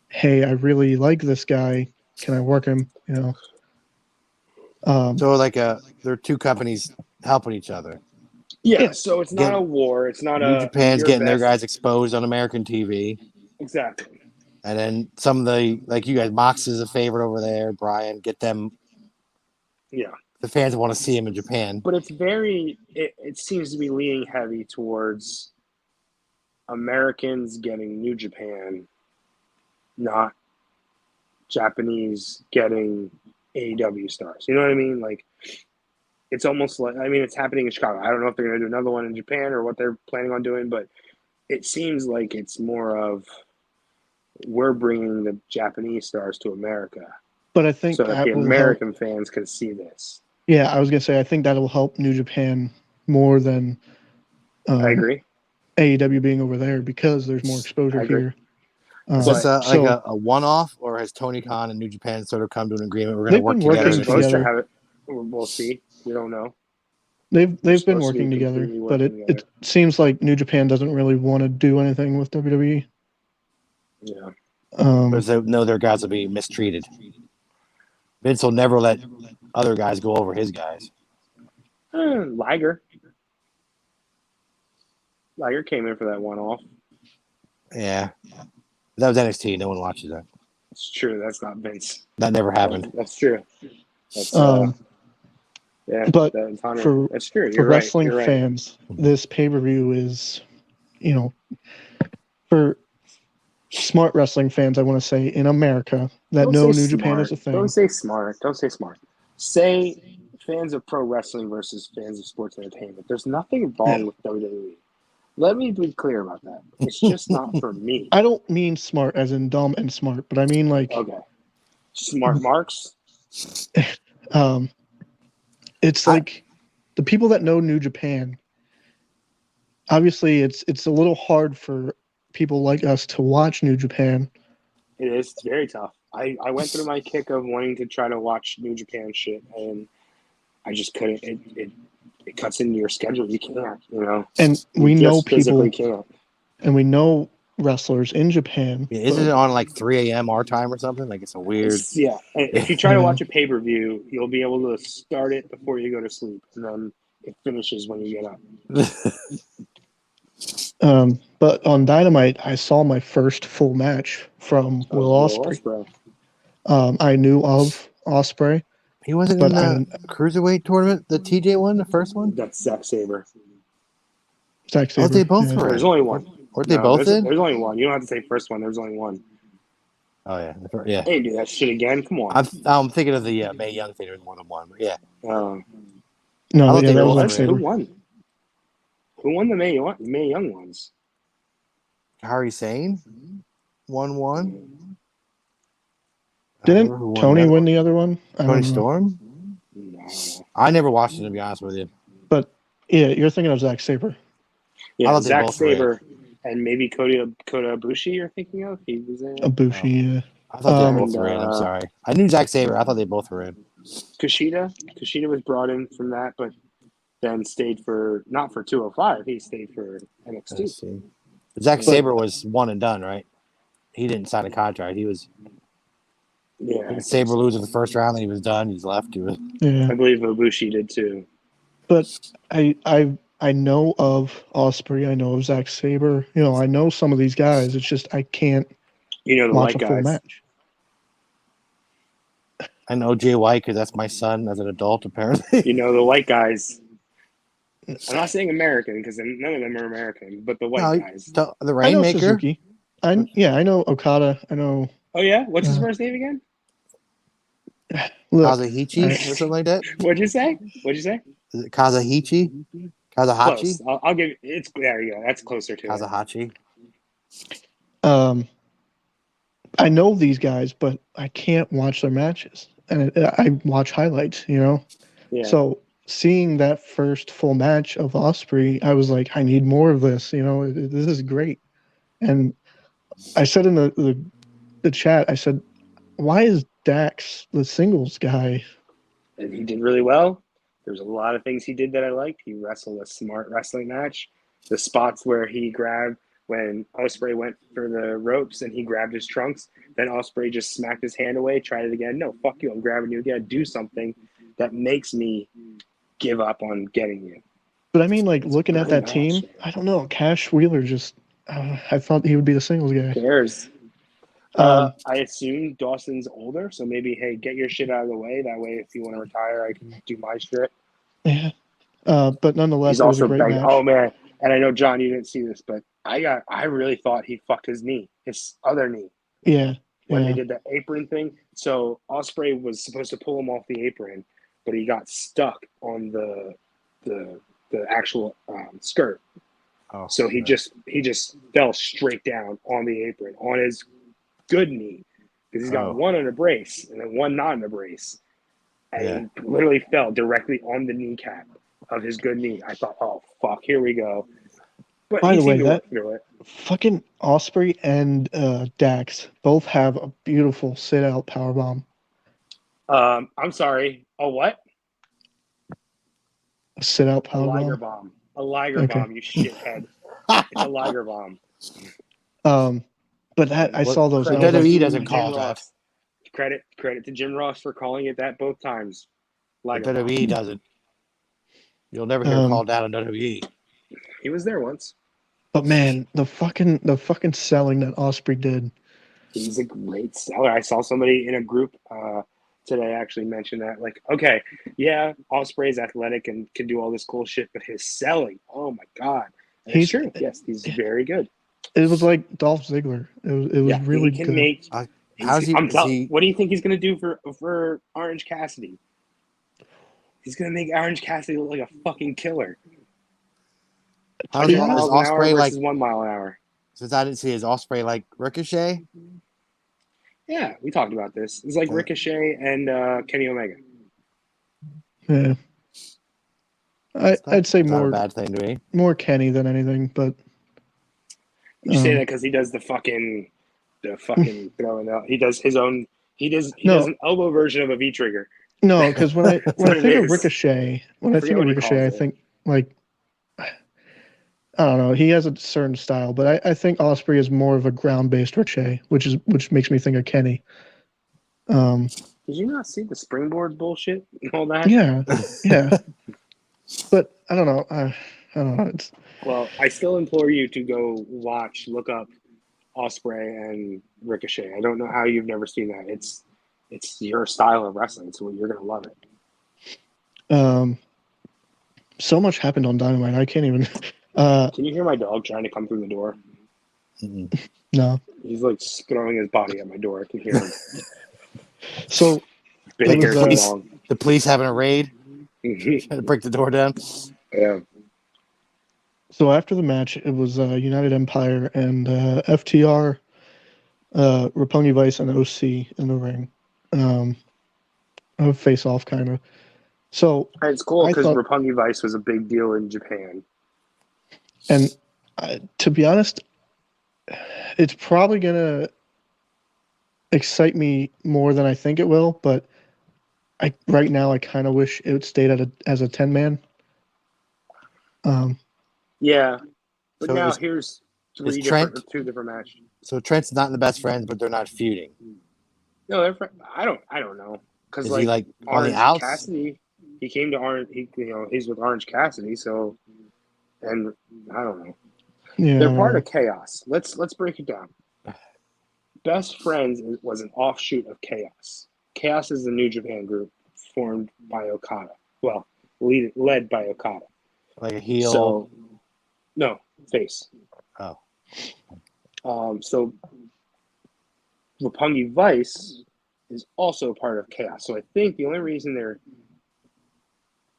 hey, I really like this guy. Can I work him? So like they're two companies helping each other. Yeah, so it's not a war. It's not New Japan's getting their guys exposed on American TV. Exactly. And then some of the, like you guys, Mox is a favorite over there. Brian, get them. Yeah. The fans want to see him in Japan. But it's it seems to be leaning heavy towards Americans getting New Japan, not Japanese getting AEW stars. You know what I mean? Like, it's almost like, it's happening in Chicago. I don't know if they're going to do another one in Japan or what they're planning on doing, but it seems like it's more of we're bringing the Japanese stars to America. But I think so that the American fans can see this. Yeah, I was going to say, I think that'll help New Japan more than I agree. AEW being over there because there's more exposure here. Is this like a one-off, or has Tony Khan and New Japan sort of come to an agreement? We're going to work together. They're supposed to have it. We'll see. We don't know. They've been working together, but it seems like New Japan doesn't really want to do anything with WWE. Yeah. Because they know their guys will be mistreated. Vince will never let other guys go over his guys. Liger came in for that one-off. Yeah. That was NXT. No one watches that. It's true. That's not Vince. That never happened. That's true. That's, yeah, but that's true. For wrestling fans, this pay-per-view is, for smart wrestling fans, I want to say, in America, that New Japan is a thing. Don't say smart. Say fans of pro wrestling versus fans of sports entertainment. There's nothing wrong with WWE. Let me be clear about that. It's just not for me. I don't mean smart as in dumb and smart, but I mean like... Okay. Smart marks? It's like the people that know New Japan, obviously it's a little hard for people like us to watch New Japan. It is. It's very tough. I went through my kick of wanting to try to watch New Japan shit, and I just couldn't. It cuts into your schedule. You can't, And we know people. Can't. And we know wrestlers in Japan. Yeah, isn't it on like 3 a.m. our time or something? Like it's a weird. Yeah. If you try to watch a pay-per-view, you'll be able to start it before you go to sleep, and then it finishes when you get up. But on Dynamite, I saw my first full match from Will Ospreay. I knew of Ospreay. He wasn't But in the cruiserweight tournament, the TJ one, the first one. That's Zack Sabre. Zack Sabre. Oh, they both yeah. were There's in. only one. Weren't they both there's, in? There's only one. You don't have to say first one. There's only one. Oh yeah. Hey, do that shit again. Come on. I'm thinking of the Mae Young thing. There's more than one, but yeah. No, I thought yeah, they that both was were Zack in. Who Sabre. won? Who won the Mae Young ones? Harry Sane won one. Didn't Tony win the other one? I Tony don't know. Storm? No. I never watched it, to be honest with you. But yeah, you're thinking of Zack Sabre. Yeah, I thought they Zack both were in. Sabre and maybe Kota Ibushi you're thinking of? He was in. Ibushi, yeah. I thought they And, both were in. I'm sorry. I knew Zack Sabre. I thought they both were in. Kushida was brought in from that, but then stayed for not for 205. He stayed for Let's NXT. see. Zack Sabre was one and done, right? He didn't sign a contract. He was. Yeah, Sabre lose in the first round, then he was done. He's left. Yeah. I believe Ibushi did too. But I know of Osprey. I know of Zack Sabre. You know, I know some of these guys. It's just I can't The watch white a full guys. match. I know Jay White because that's my son as an adult, apparently. The white guys. I'm not saying American because none of them are American, but the white guys. The I know Rainmaker. Suzuki. I know Okada. I know. Oh yeah, what's his first name again? Look, Kazuhichi or something like that. What'd you say? Is it Kazuhichi? Kazuhachi? Close. I'll give it's there. You go. That's closer to Kazuhachi. I know these guys, but I can't watch their matches, and I watch highlights. You know. Yeah. So seeing that first full match of Osprey, I was like, I need more of this. You know, this is great. And I said in the chat, I said, why is Dax the singles guy? And he did really well. There's a lot of things he did that I liked. He wrestled a smart wrestling match. The spots where he grabbed when Osprey went for the ropes and he grabbed his trunks, then Osprey just smacked his hand away, tried it again. No, fuck you, I'm grabbing you again. Do something that makes me give up on getting you. But I mean, like, looking at that team, I don't know. Cash Wheeler just, I thought he would be the singles guy. Who cares? I assume Dawson's older, so maybe, hey, get your shit out of the way. That way, if you want to retire, I can do my shit. Yeah. But nonetheless, He's it was also a great match. Oh, man. And I know, John, you didn't see this, but I really thought he fucked his knee, his other knee. Yeah. When they did the apron thing. So Osprey was supposed to pull him off the apron, but he got stuck on the actual skirt. Oh, so he just fell straight down on the apron on his good knee because he's got one in a brace and then one not in a brace, and he literally fell directly on the kneecap of his good knee. I thought, oh fuck, here we go. But by the way, that fucking Osprey and Dax both have a beautiful sit out powerbomb. I'm sorry. A what? A sit out powerbomb. A Liger bomb. A Liger bomb, you shithead. It's a Liger bomb. But that I saw those. WWE doesn't call that. Credit to Jim Ross for calling it that both times. WWE doesn't. You'll never hear called down on WWE. He was there once. But man, the fucking selling that Osprey did. He's a great seller. I saw somebody in a group today actually mention that. Like, okay, yeah, Osprey's athletic and can do all this cool shit, but his selling, oh my god, he's true. Yes, he's very good. It was like Dolph Ziggler. It was really he can good. Make. What do you think he's gonna do for Orange Cassidy? He's gonna make Orange Cassidy look like a fucking killer. How's Osprey like 1 mile an hour? Since I didn't see his Osprey like Ricochet. Yeah, we talked about this. It's like Ricochet and Kenny Omega. Yeah, I'd say more a bad thing to me. More Kenny than anything, but you say that because he does the fucking throwing out. He does his own. He does an elbow version of a V trigger. No, because when I think of Ricochet, I think like I don't know. He has a certain style, but I think Osprey is more of a ground-based Ricochet, which makes me think of Kenny. Did you not see the springboard bullshit and all that? Yeah. But I don't know. I don't know. Well, I still implore you to go look up Osprey and Ricochet. I don't know how you've never seen that. it's your style of wrestling, so you're gonna love it. So much happened on Dynamite. I can't even. Can you hear my dog trying to come through the door? No. He's like throwing his body at my door. I can hear him. So Been here too long. The police having a raid, trying to break the door down. Yeah. So after the match, it was United Empire and FTR, Roppongi Vice, and OC in the ring. A face-off kind of. So And it's cool I because thought- Roppongi Vice was a big deal in Japan. And to be honest, it's probably gonna excite me more than I think it will. But right now I kind of wish it stayed as a 10-man. Yeah, but So now here's two different matches. So Trent's not in the best friends, but they're not feuding. No, they're I don't know because Is he like on Orange the outs? Cassidy, he came to Orange. He's with Orange Cassidy, so and I don't know. Yeah, They're part of Chaos. Let's break it down. Best Friends was an offshoot of Chaos. Chaos is the New Japan group formed by Okada. Well, led by Okada. Like a heel. So, no, face. Oh. So Roppongi Vice is also part of Chaos. So I think the only reason they're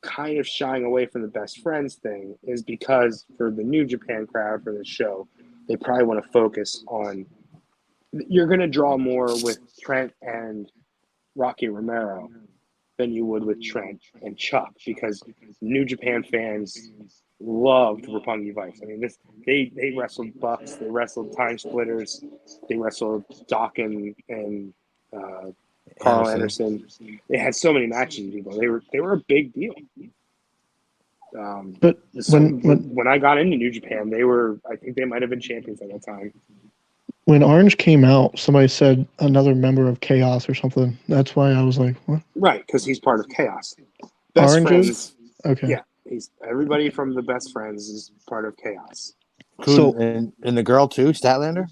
kind of shying away from the Best Friends thing is because for the New Japan crowd for this show, they probably want to focus on. You're going to draw more with Trent and Rocky Romero than you would with Trent and Chuck because New Japan fans loved Roppongi Vice. I mean, they wrestled Bucks, they wrestled Time Splitters, they wrestled Doc and Carl Anderson. They had so many matches with people. They were a big deal. But when I got into New Japan, I think they might have been champions at that time. When Orange came out, somebody said another member of Chaos or something. That's why I was like, what? Right, because he's part of Chaos. Best Orange Friends. is? Okay. Yeah, everybody from the Best Friends is part of Chaos. So and the girl too, Statlander?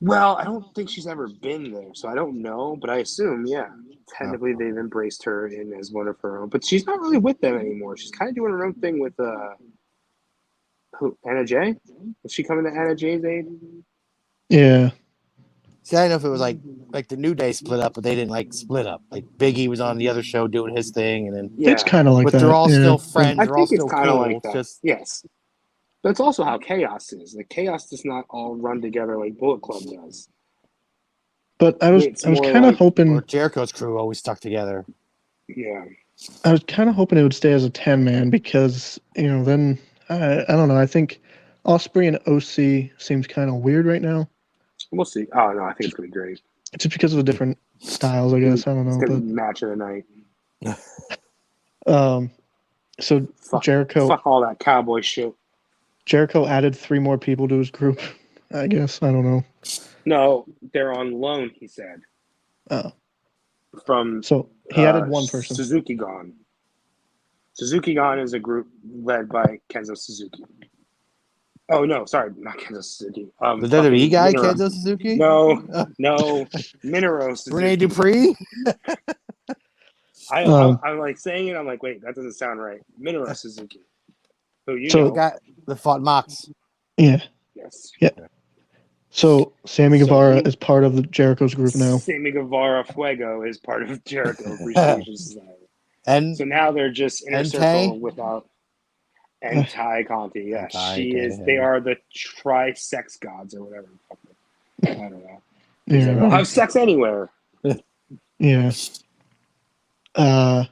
Well, I don't think she's ever been there, so I don't know, but I assume, yeah. Technically, they've embraced her in as one of her own, but she's not really with them anymore. She's kind of doing her own thing with Anna Jay? Is she coming to Anna Jay's aid? yeah. See, I don't know if it was like the New Day split up, but they didn't like split up. Like Biggie was on the other show doing his thing, and then It's kind of like but that. they're all still friends. I They're all think still it's kind of cool. like that. Yes. That's also how Chaos is. Like Chaos does not all run together like Bullet Club does. But I was kind of hoping. Or Jericho's crew always stuck together. Yeah. I was kind of hoping it would stay as a 10-man because then I don't know. I think Osprey and OC seems kind of weird right now. We'll see. Oh no, I think it's gonna be great. It's just because of the different styles, I guess. I don't know. It's gonna be match of the night. So Jericho. Fuck all that cowboy shit. Jericho added 3 more people to his group. I guess I don't know. No, they're on loan. He said. Oh. From so he added one person. Suzuki Gon. Suzuki Gon is a group led by Kenzo Suzuki. Oh no, sorry, not Kenzo Suzuki. The WWE guy, Kenzo Suzuki? No, Minoru Suzuki. Rene Dupree? I'm like saying it. I'm like, wait, that doesn't sound right. Minoru Suzuki. Who you know? The guy that fought Mox. Yeah. Yes. Yeah. So Sammy Guevara is part of the Jericho's group now. Sammy Guevara Fuego is part of Jericho Appreciation Society. And so now they're just inner circle without and Ty Conti. Yeah, she is. They are the tri-sex gods or whatever. I don't know. Yeah. They'll have sex anywhere. Yeah. So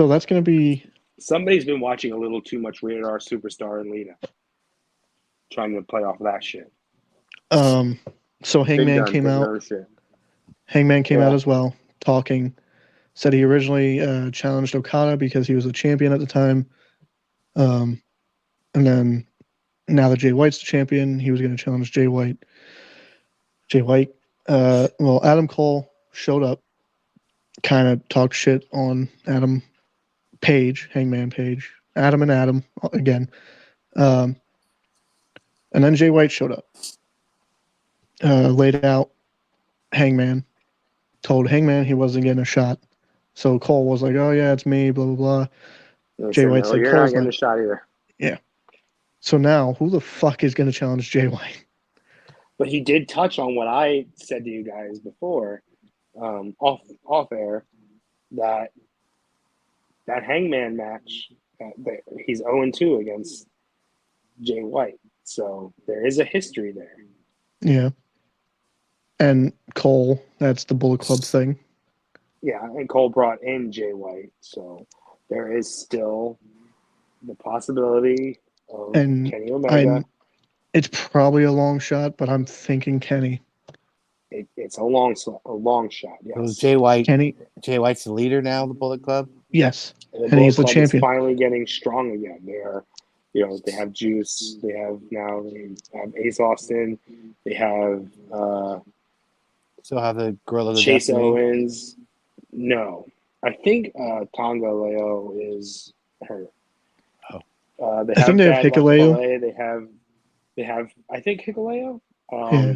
that's gonna be. Somebody's been watching a little too much Rated R Superstar and Lita. Trying to play off of that shit. So Hangman came out. Hangman came out as well, talking. Said he originally challenged Okada because he was the champion at the time. And then now that Jay White's the champion, he was going to challenge Jay White. Well, Adam Cole showed up, kind of talked shit on Adam Page, Hangman Page, Adam and Adam again. And then Jay White showed up, laid out Hangman, told Hangman he wasn't getting a shot. So Cole was like, "Oh yeah, it's me." Blah blah blah. And he Jay said, White no, said, you're not "Cole's getting not." a shot either. Yeah. So now, who the fuck is going to challenge Jay White? But he did touch on what I said to you guys before, off air, that Hangman match, he's 0-2 against Jay White. So there is a history there. Yeah. And Cole, that's the Bullet Club thing. Yeah, and Cole brought in Jay White. So there is still the possibility of And Kenny Omega. it's probably a long shot, but I'm thinking Kenny. It's a long shot, So yes. Jay White. Kenny, Jay White's the leader now of the Bullet Club. yes. And the And Bullet he's the Club champion. is finally getting strong again. They are, they have Juice. They have Ace Austin. They have Still have the Gorilla of the Chase Destiny. Owens. No, I think Tonga Leo is hurt. Oh. They I think they have Bad Luck Hikuleo. Fale. They have I think Hikuleo. Yeah.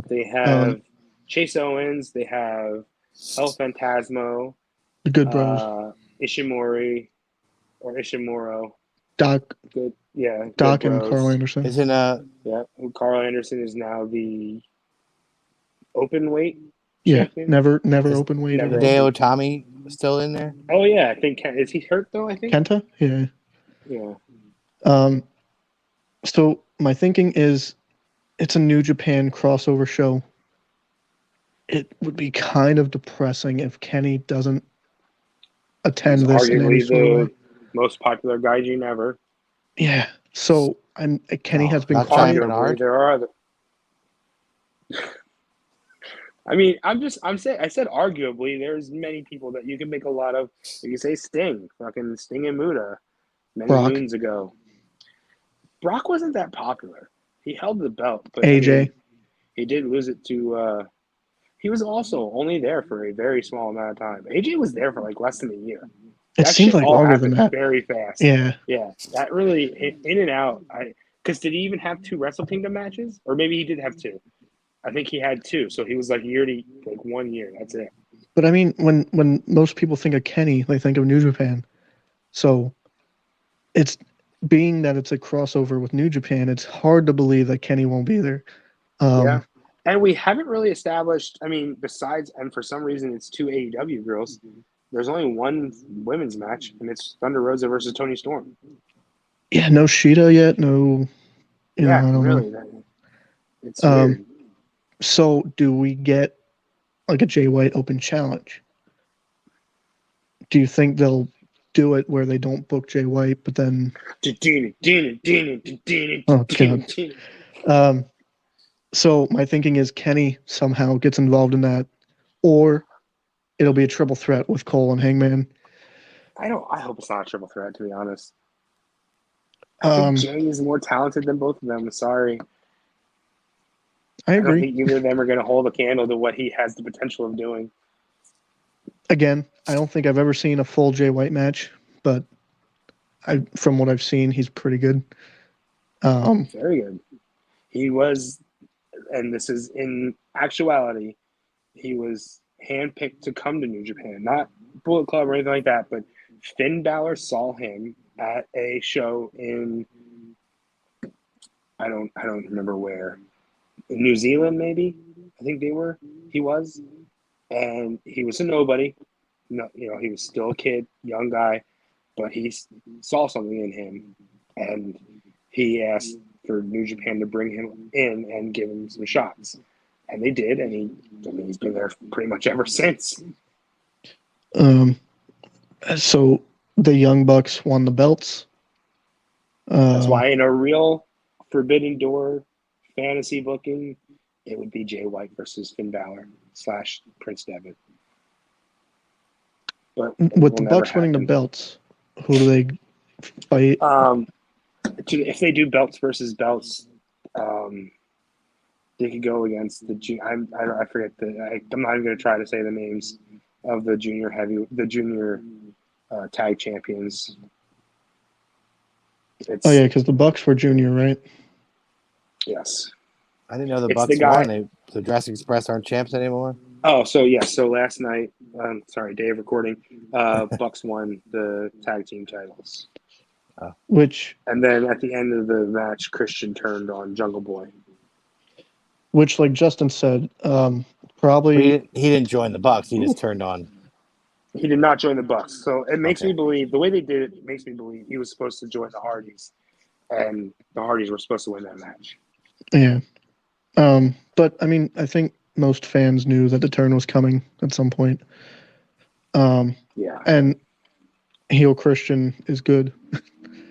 They have Chase Owens. They have El Phantasmo. The Good Bros. Ishimori or Ishimuro. Doc, Good, yeah. Doc Good and Bros. Carl Anderson. Isn't Yeah, Carl Anderson is now the open weight Yeah, champion. never Is- open weight. never- Hideo Itami still in there? Oh yeah, I think is he hurt though? I think. Kenta? Yeah. Yeah. So my thinking is it's a New Japan crossover show. It would be kind of depressing if Kenny doesn't attend He's this in any arguably sort of way. the most popular gaijin ever. Yeah. So Kenny has been not quiet. Simon Bernard? There are other. I mean, I'm saying I said arguably. There's many people that you can make a lot of. You can say Sting, fucking Sting and Muta, many Brock. moons ago. Brock wasn't that popular. He held the belt, but AJ. he did lose it to. He was also only there for a very small amount of time. AJ was there for like less than a year. It That seems shit like all longer than happened that. very fast. Yeah. Yeah, that really in and out. Because did he even have 2 Wrestle Kingdom matches, or maybe he did have 2? I think he had 2, so he was like 1 year. That's it. But I mean, when most people think of Kenny, they think of New Japan. So it's being that it's a crossover with New Japan, it's hard to believe that Kenny won't be there. Yeah. And we haven't really established, I mean, besides, and for some reason it's 2 AEW girls, there's only one women's match, and it's Thunder Rosa versus Toni Storm. Yeah, no Sheeta yet. No. I don't really. know. It's weird. So do we get like a Jay White Open Challenge? Do you think they'll do it where they don't book Jay White, but then? Oh God. So my thinking is Kenny somehow gets involved in that, or it'll be a triple threat with Cole and Hangman. I hope it's not a triple threat, to be honest. I think Jay is more talented than both of them. Sorry. I agree. I don't think either of them are going to hold a candle to what he has the potential of doing. Again, I don't think I've ever seen a full Jay White match, but from what I've seen, he's pretty good. Very good. He was, and this is in actuality, he was handpicked to come to New Japan, not Bullet Club or anything like that, but Finn Balor saw him at a show in I don't remember where. In New Zealand, maybe. I think he was. And he was a nobody. No, he was still a kid, young guy, but he saw something in him, and he asked for New Japan to bring him in and give him some shots. And they did, and he's been there pretty much ever since. So the Young Bucks won the belts. That's why in a real Forbidden Door fantasy booking, it would be Jay White versus Finn Balor / Prince Devitt. But with the Bucks winning the belts, who do they fight? If they do belts versus belts, they could go against the I forget I'm not even going to try to say the names of the junior tag champions. Because the Bucks were junior, right? Yes. I didn't know the Bucks won. The Jurassic Express aren't champs anymore. Oh, so last night, day of recording, Bucks won the tag team titles. And then at the end of the match, Christian turned on Jungle Boy. Which, like Justin said, probably he didn't join the Bucks. He just turned on. He did not join the Bucks. So it makes me believe, the way they did it makes me believe he was supposed to join the Hardys, and the Hardys were supposed to win that match. Yeah. But I mean, I think most fans knew that the turn was coming at some point. Yeah. And heel Christian is good.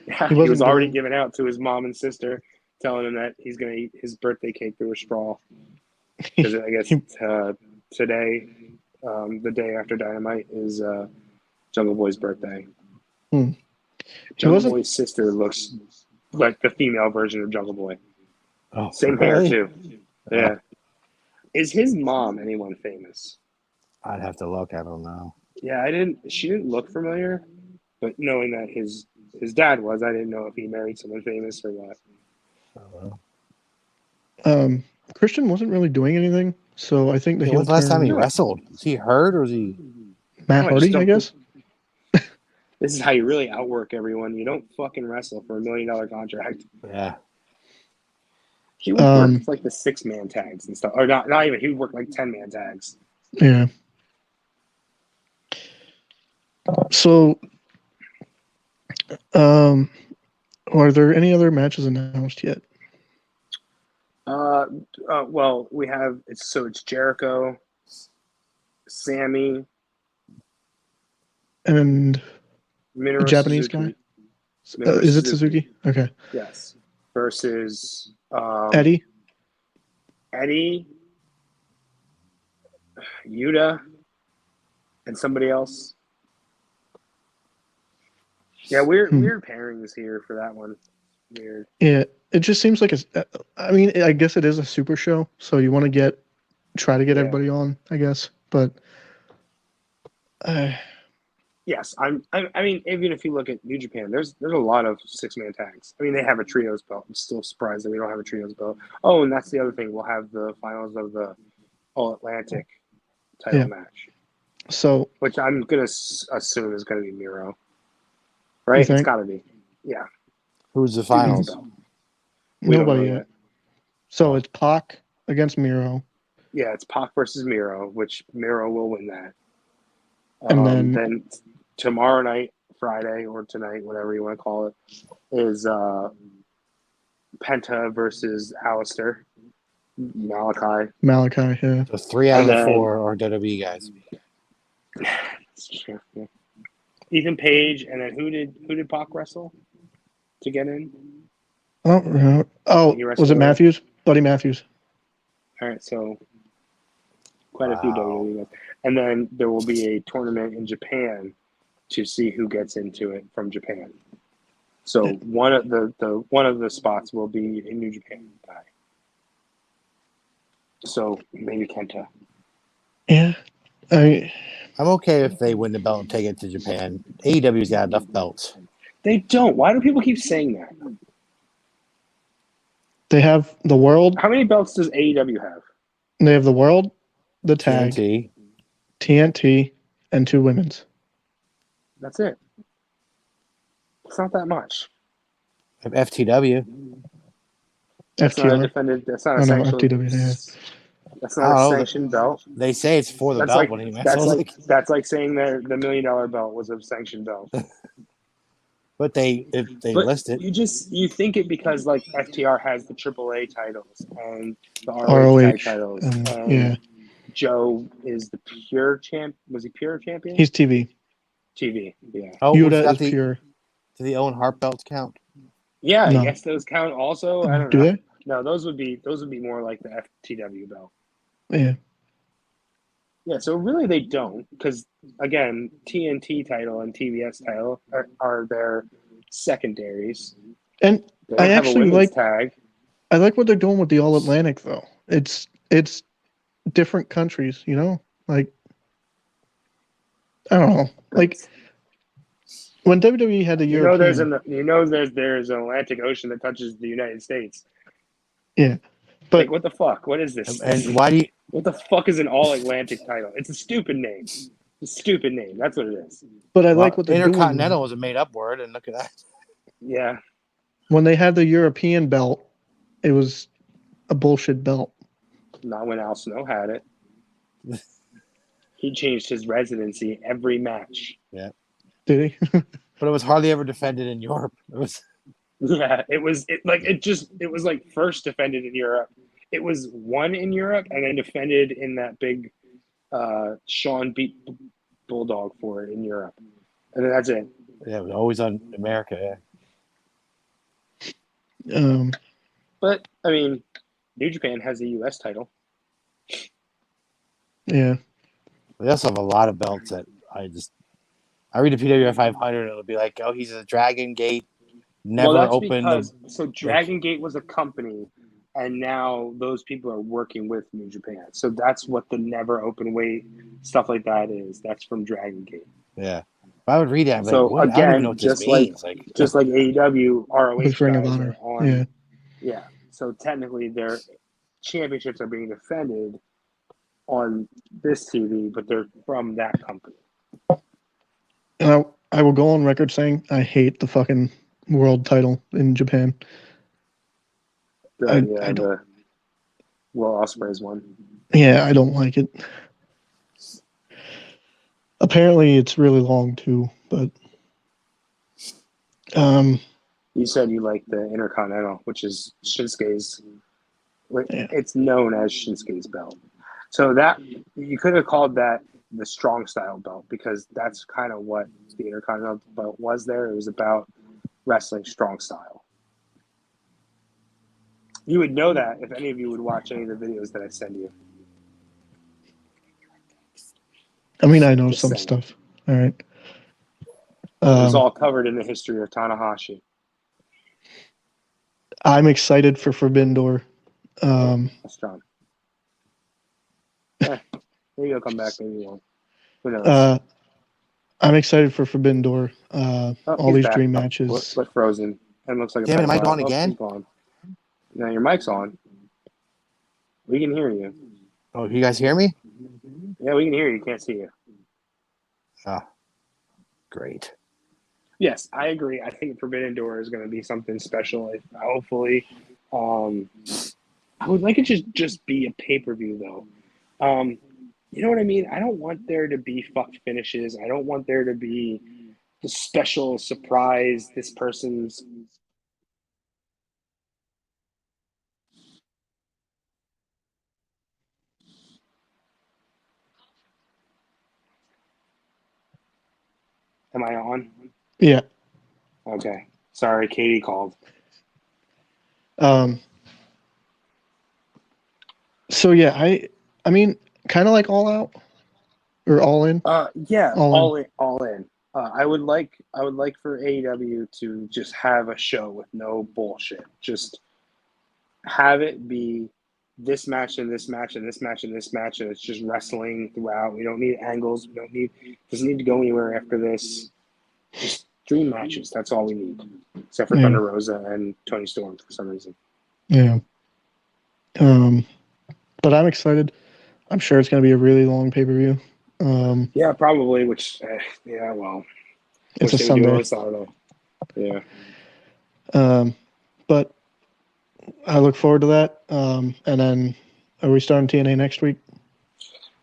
Yeah, he was already giving out to his mom and sister, telling him that he's going to eat his birthday cake through a straw. Because I guess today, the day after Dynamite, is Jungle Boy's birthday. Jungle Boy's sister looks like the female version of Jungle Boy. Oh, same hair too. Yeah. Is his mom anyone famous? I'd have to look. I don't know. Yeah, she didn't look familiar, but knowing that his dad was, I didn't know if he married someone famous or what. Christian wasn't really doing anything, so I think the heel turn. When's the last time he wrestled? Was he hurt or was he Matt Hardy? I guess. This is how you really outwork everyone. You don't fucking wrestle for $1 million contract. Yeah. He would work like the 6-man tags and stuff, or not even. He would work like 10-man tags. Yeah. So, are there any other matches announced yet? Well, we have it's Jericho, Sammy, and Minoru the Japanese Suzuki. guy. Is it Suzuki? Okay. Yes. Versus Eddie, Yuta, and somebody else. Yeah, weird pairings here for that one. Weird. Yeah, it just seems like I mean, I guess it is a super show, so you want to try to get everybody on, I guess. But yes, I mean, even if you look at New Japan, there's a lot of 6-man tags. I mean, they have a trios belt. I'm still surprised that we don't have a trios belt. Oh, and that's the other thing. We'll have the finals of the All Atlantic title match. So, which I'm gonna assume is gonna be Miro, right? It's got to be. Yeah. Who's the finals? Nobody yet. So it's Pac against Miro. Yeah, it's Pac versus Miro, which Miro will win that. And then tomorrow night, Friday or tonight, whatever you want to call it, is Penta versus Alistair. Malachi, yeah. So 3 out of the 4 are WWE guys. Yeah. Ethan Page, and then who did Pac wrestle to get in? Was it Matthews? Buddy Matthews. All right, so quite a few WWE guys. And then there will be a tournament in Japan to see who gets into it from Japan. So one of the spots will be a New Japan guy. So maybe Kenta. Yeah, I'm okay if they win the belt and take it to Japan. AEW's got enough belts. They don't. Why do people keep saying that? They have the world. How many belts does AEW have? They have the world, the tag, TNT, and 2 women's. That's it. It's not that much. FTW. That's not a defended. That's not a sanctioned. FTW, yeah. That's not a sanctioned belt. They say it's for the belt. That's like saying that the $1 million belt was a sanctioned belt. But if they list it. You think it because like FTR has the AAA titles and the ROH titles. And Joe is the pure champ. Was he pure champion? He's TV. TV, yeah. Oh, Yuta is pure. Do the Owen Hart belts count? Yeah, I guess those count also. I don't know. Do they? No, those would be more like the FTW belt. Yeah. Yeah, so really they don't, because again, TNT title and TBS title are their secondaries. And I actually like tag. I like what they're doing with the All Atlantic though. It's different countries, you know? Like I don't know. Like when WWE had the European, there's an Atlantic Ocean that touches the United States. Yeah. But like, what the fuck? What is this? And why What the fuck is an All Atlantic title? It's a stupid name. It's a stupid name. That's what it is. But I like what they're doing. Intercontinental was a made-up word, and look at that. Yeah. When they had the European belt, it was a bullshit belt. Not when Al Snow had it. He changed his residency every match. Yeah. Did he? But it was hardly ever defended in Europe. It was. Yeah, it was like first defended in Europe. It was won in Europe and then defended in that big Sean beat Bulldog for it in Europe. And then that's it. Yeah, it was always on America, yeah. But I mean, New Japan has a US title. Yeah. They also have a lot of belts that I read the PWI 500 and it'll be like, oh, he's a Dragon Gate, never opened. So Dragon Gate was a company, and now those people are working with New Japan. So that's what the never open weight stuff like that is. That's from Dragon Gate. Yeah. I would read that. So like, again, I don't even know what this means. Just like AEW, ROH With Ring of guys Honor. are on. Yeah. Yeah. So technically, their championships are being defended on this TV, but they're from that company. And I will go on record saying I hate the fucking world title in Japan. I don't. The Will Ospreay's one. Yeah, I don't like it. Apparently, it's really long too, but You said you like the Intercontinental, which is Shinsuke's. Yeah. It's known as Shinsuke's belt. So that you could have called that the strong style belt, because that's kind of what the Intercontinental belt was there. It was about wrestling strong style. You would know that if any of you would watch any of the videos that I send you. I mean, I know Just some saying. stuff. All right. It's all covered in the history of Tanahashi. I'm excited for Forbidden Door. That's John. Maybe he'll come back, maybe he won't. Who knows? I'm excited for Forbidden Door. All these dream matches. But frozen. And looks like Damn it, am I on again? No, your mic's on. We can hear you. Oh, you guys hear me? Yeah, we can hear you. Can't see you. Oh, great. Yes, I agree. I think Forbidden Door is going to be something special. Hopefully, I would like it to just be a pay-per-view, though. You know what I mean? I don't want there to be fucked finishes. I don't want there to be the special surprise. This person's. Am I on? Yeah. Okay. Sorry, Katie called. So yeah, I mean, kind of like All Out or All In. Yeah, All in. I would like for AEW to just have a show with no bullshit. Just have it be this match and this match and this match and this match, and it's just wrestling throughout. We don't need angles. Doesn't need to go anywhere after this. Just dream matches. That's all we need, except for Thunder Rosa and Tony Storm for some reason. Yeah. But I'm excited. I'm sure it's going to be a really long pay-per-view. Yeah, probably. Which, yeah, well, it's a Sunday. I don't know. Yeah. But I look forward to that. And then, are we starting TNA next week?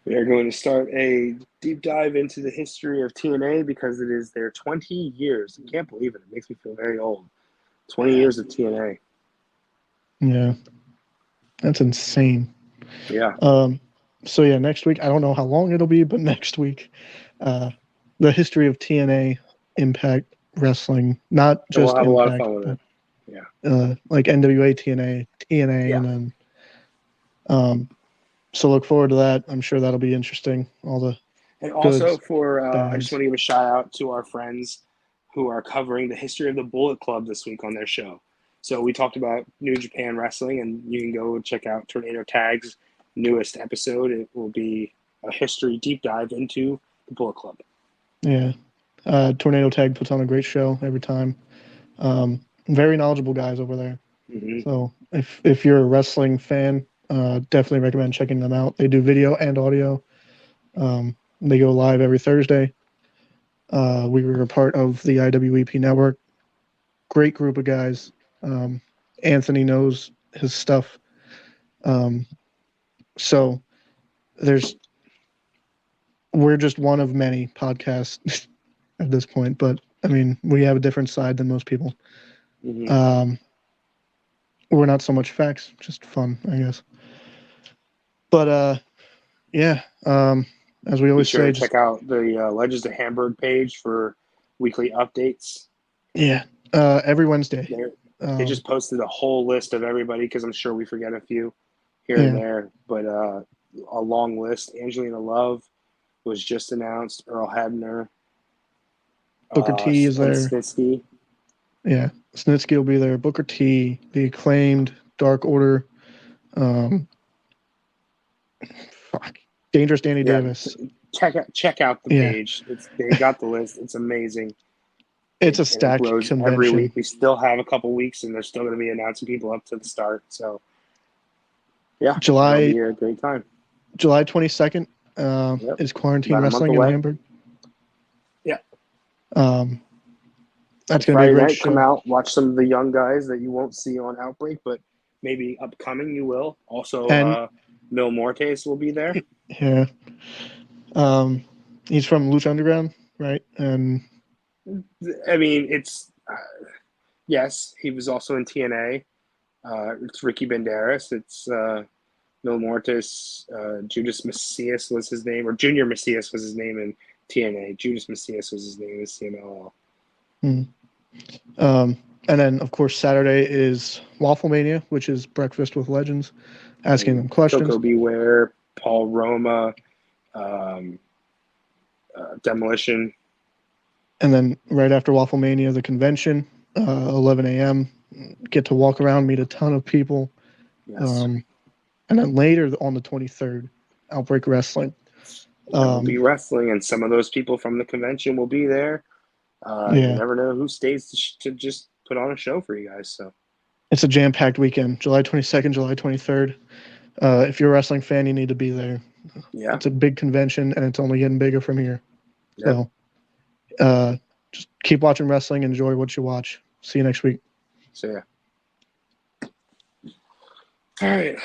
We are going to start a deep dive into the history of TNA because it is their 20 years. I can't believe it. It makes me feel very old. 20 years of TNA. Yeah. That's insane. Yeah. So yeah, next week, I don't know how long it'll be, but next week, the history of TNA, Impact Wrestling, not just we'll have Impact, a lot of fun with it. Yeah. Like NWA, TNA, yeah. and then, so look forward to that. I'm sure that'll be interesting. And also I just want to give a shout out to our friends who are covering the history of the Bullet Club this week on their show. So we talked about New Japan Wrestling, and you can go check out Tornado Tag's newest episode. It will be a history deep dive into the Bullet Club. Yeah. Tornado Tag puts on a great show every time. Very knowledgeable guys over there. Mm-hmm. So if you're a wrestling fan, Definitely recommend checking them out. They do video and audio. They go live every Thursday. We were a part of the IWEP network. Great group of guys. Anthony knows his stuff. So we're just one of many podcasts at this point, but I mean, we have a different side than most people. Mm-hmm. We're not so much facts, just fun, I guess. But yeah, as we Be always sure say, to check out the Legends of Hamburg page for weekly updates. every Wednesday. They just posted a whole list of everybody because I'm sure we forget a few here and there, but a long list. Angelina Love was just announced. Earl Hebner. Booker T is there. Snitsky. Yeah, Snitsky will be there. Booker T, The Acclaimed, Dark Order. Dangerous Danny Davis. Check out the page. They got the list. It's amazing. It's a stacked convention. Every week. We still have a couple weeks, and they're still going to be announcing people up to the start. So, yeah, it'll be a great time. July 22nd is Quarantine Wrestling in Hamburg. Yeah. That's going to be a great show. Come out, watch some of the young guys that you won't see on Outbreak, but maybe upcoming you will. Also, Mil Mortes will be there. Yeah. He's from Lucha Underground, right? And I mean, it's yes, he was also in TNA. It's Ricky Banderas. It's Mil Mortis. Judas Macias was his name, or Junior Macias was his name in TNA. Judas Macias was his name in CMLL. And then, of course, Saturday is Waffle Mania, which is Breakfast with Legends, asking them questions. Coco Beware, Paul Roma, Demolition. And then right after Waffle Mania, the convention, 11 a.m., get to walk around, meet a ton of people. Yes. And then later on the 23rd, Outbreak Wrestling. We'll be wrestling, and some of those people from the convention will be there. You never know who stays to just put on a show for you guys. So it's a jam-packed weekend, July 22nd, July 23rd. If you're a wrestling fan, you need to be there. Yeah. It's a big convention, and it's only getting bigger from here. Yep. So just keep watching wrestling. Enjoy what you watch. See you next week. See ya. All right.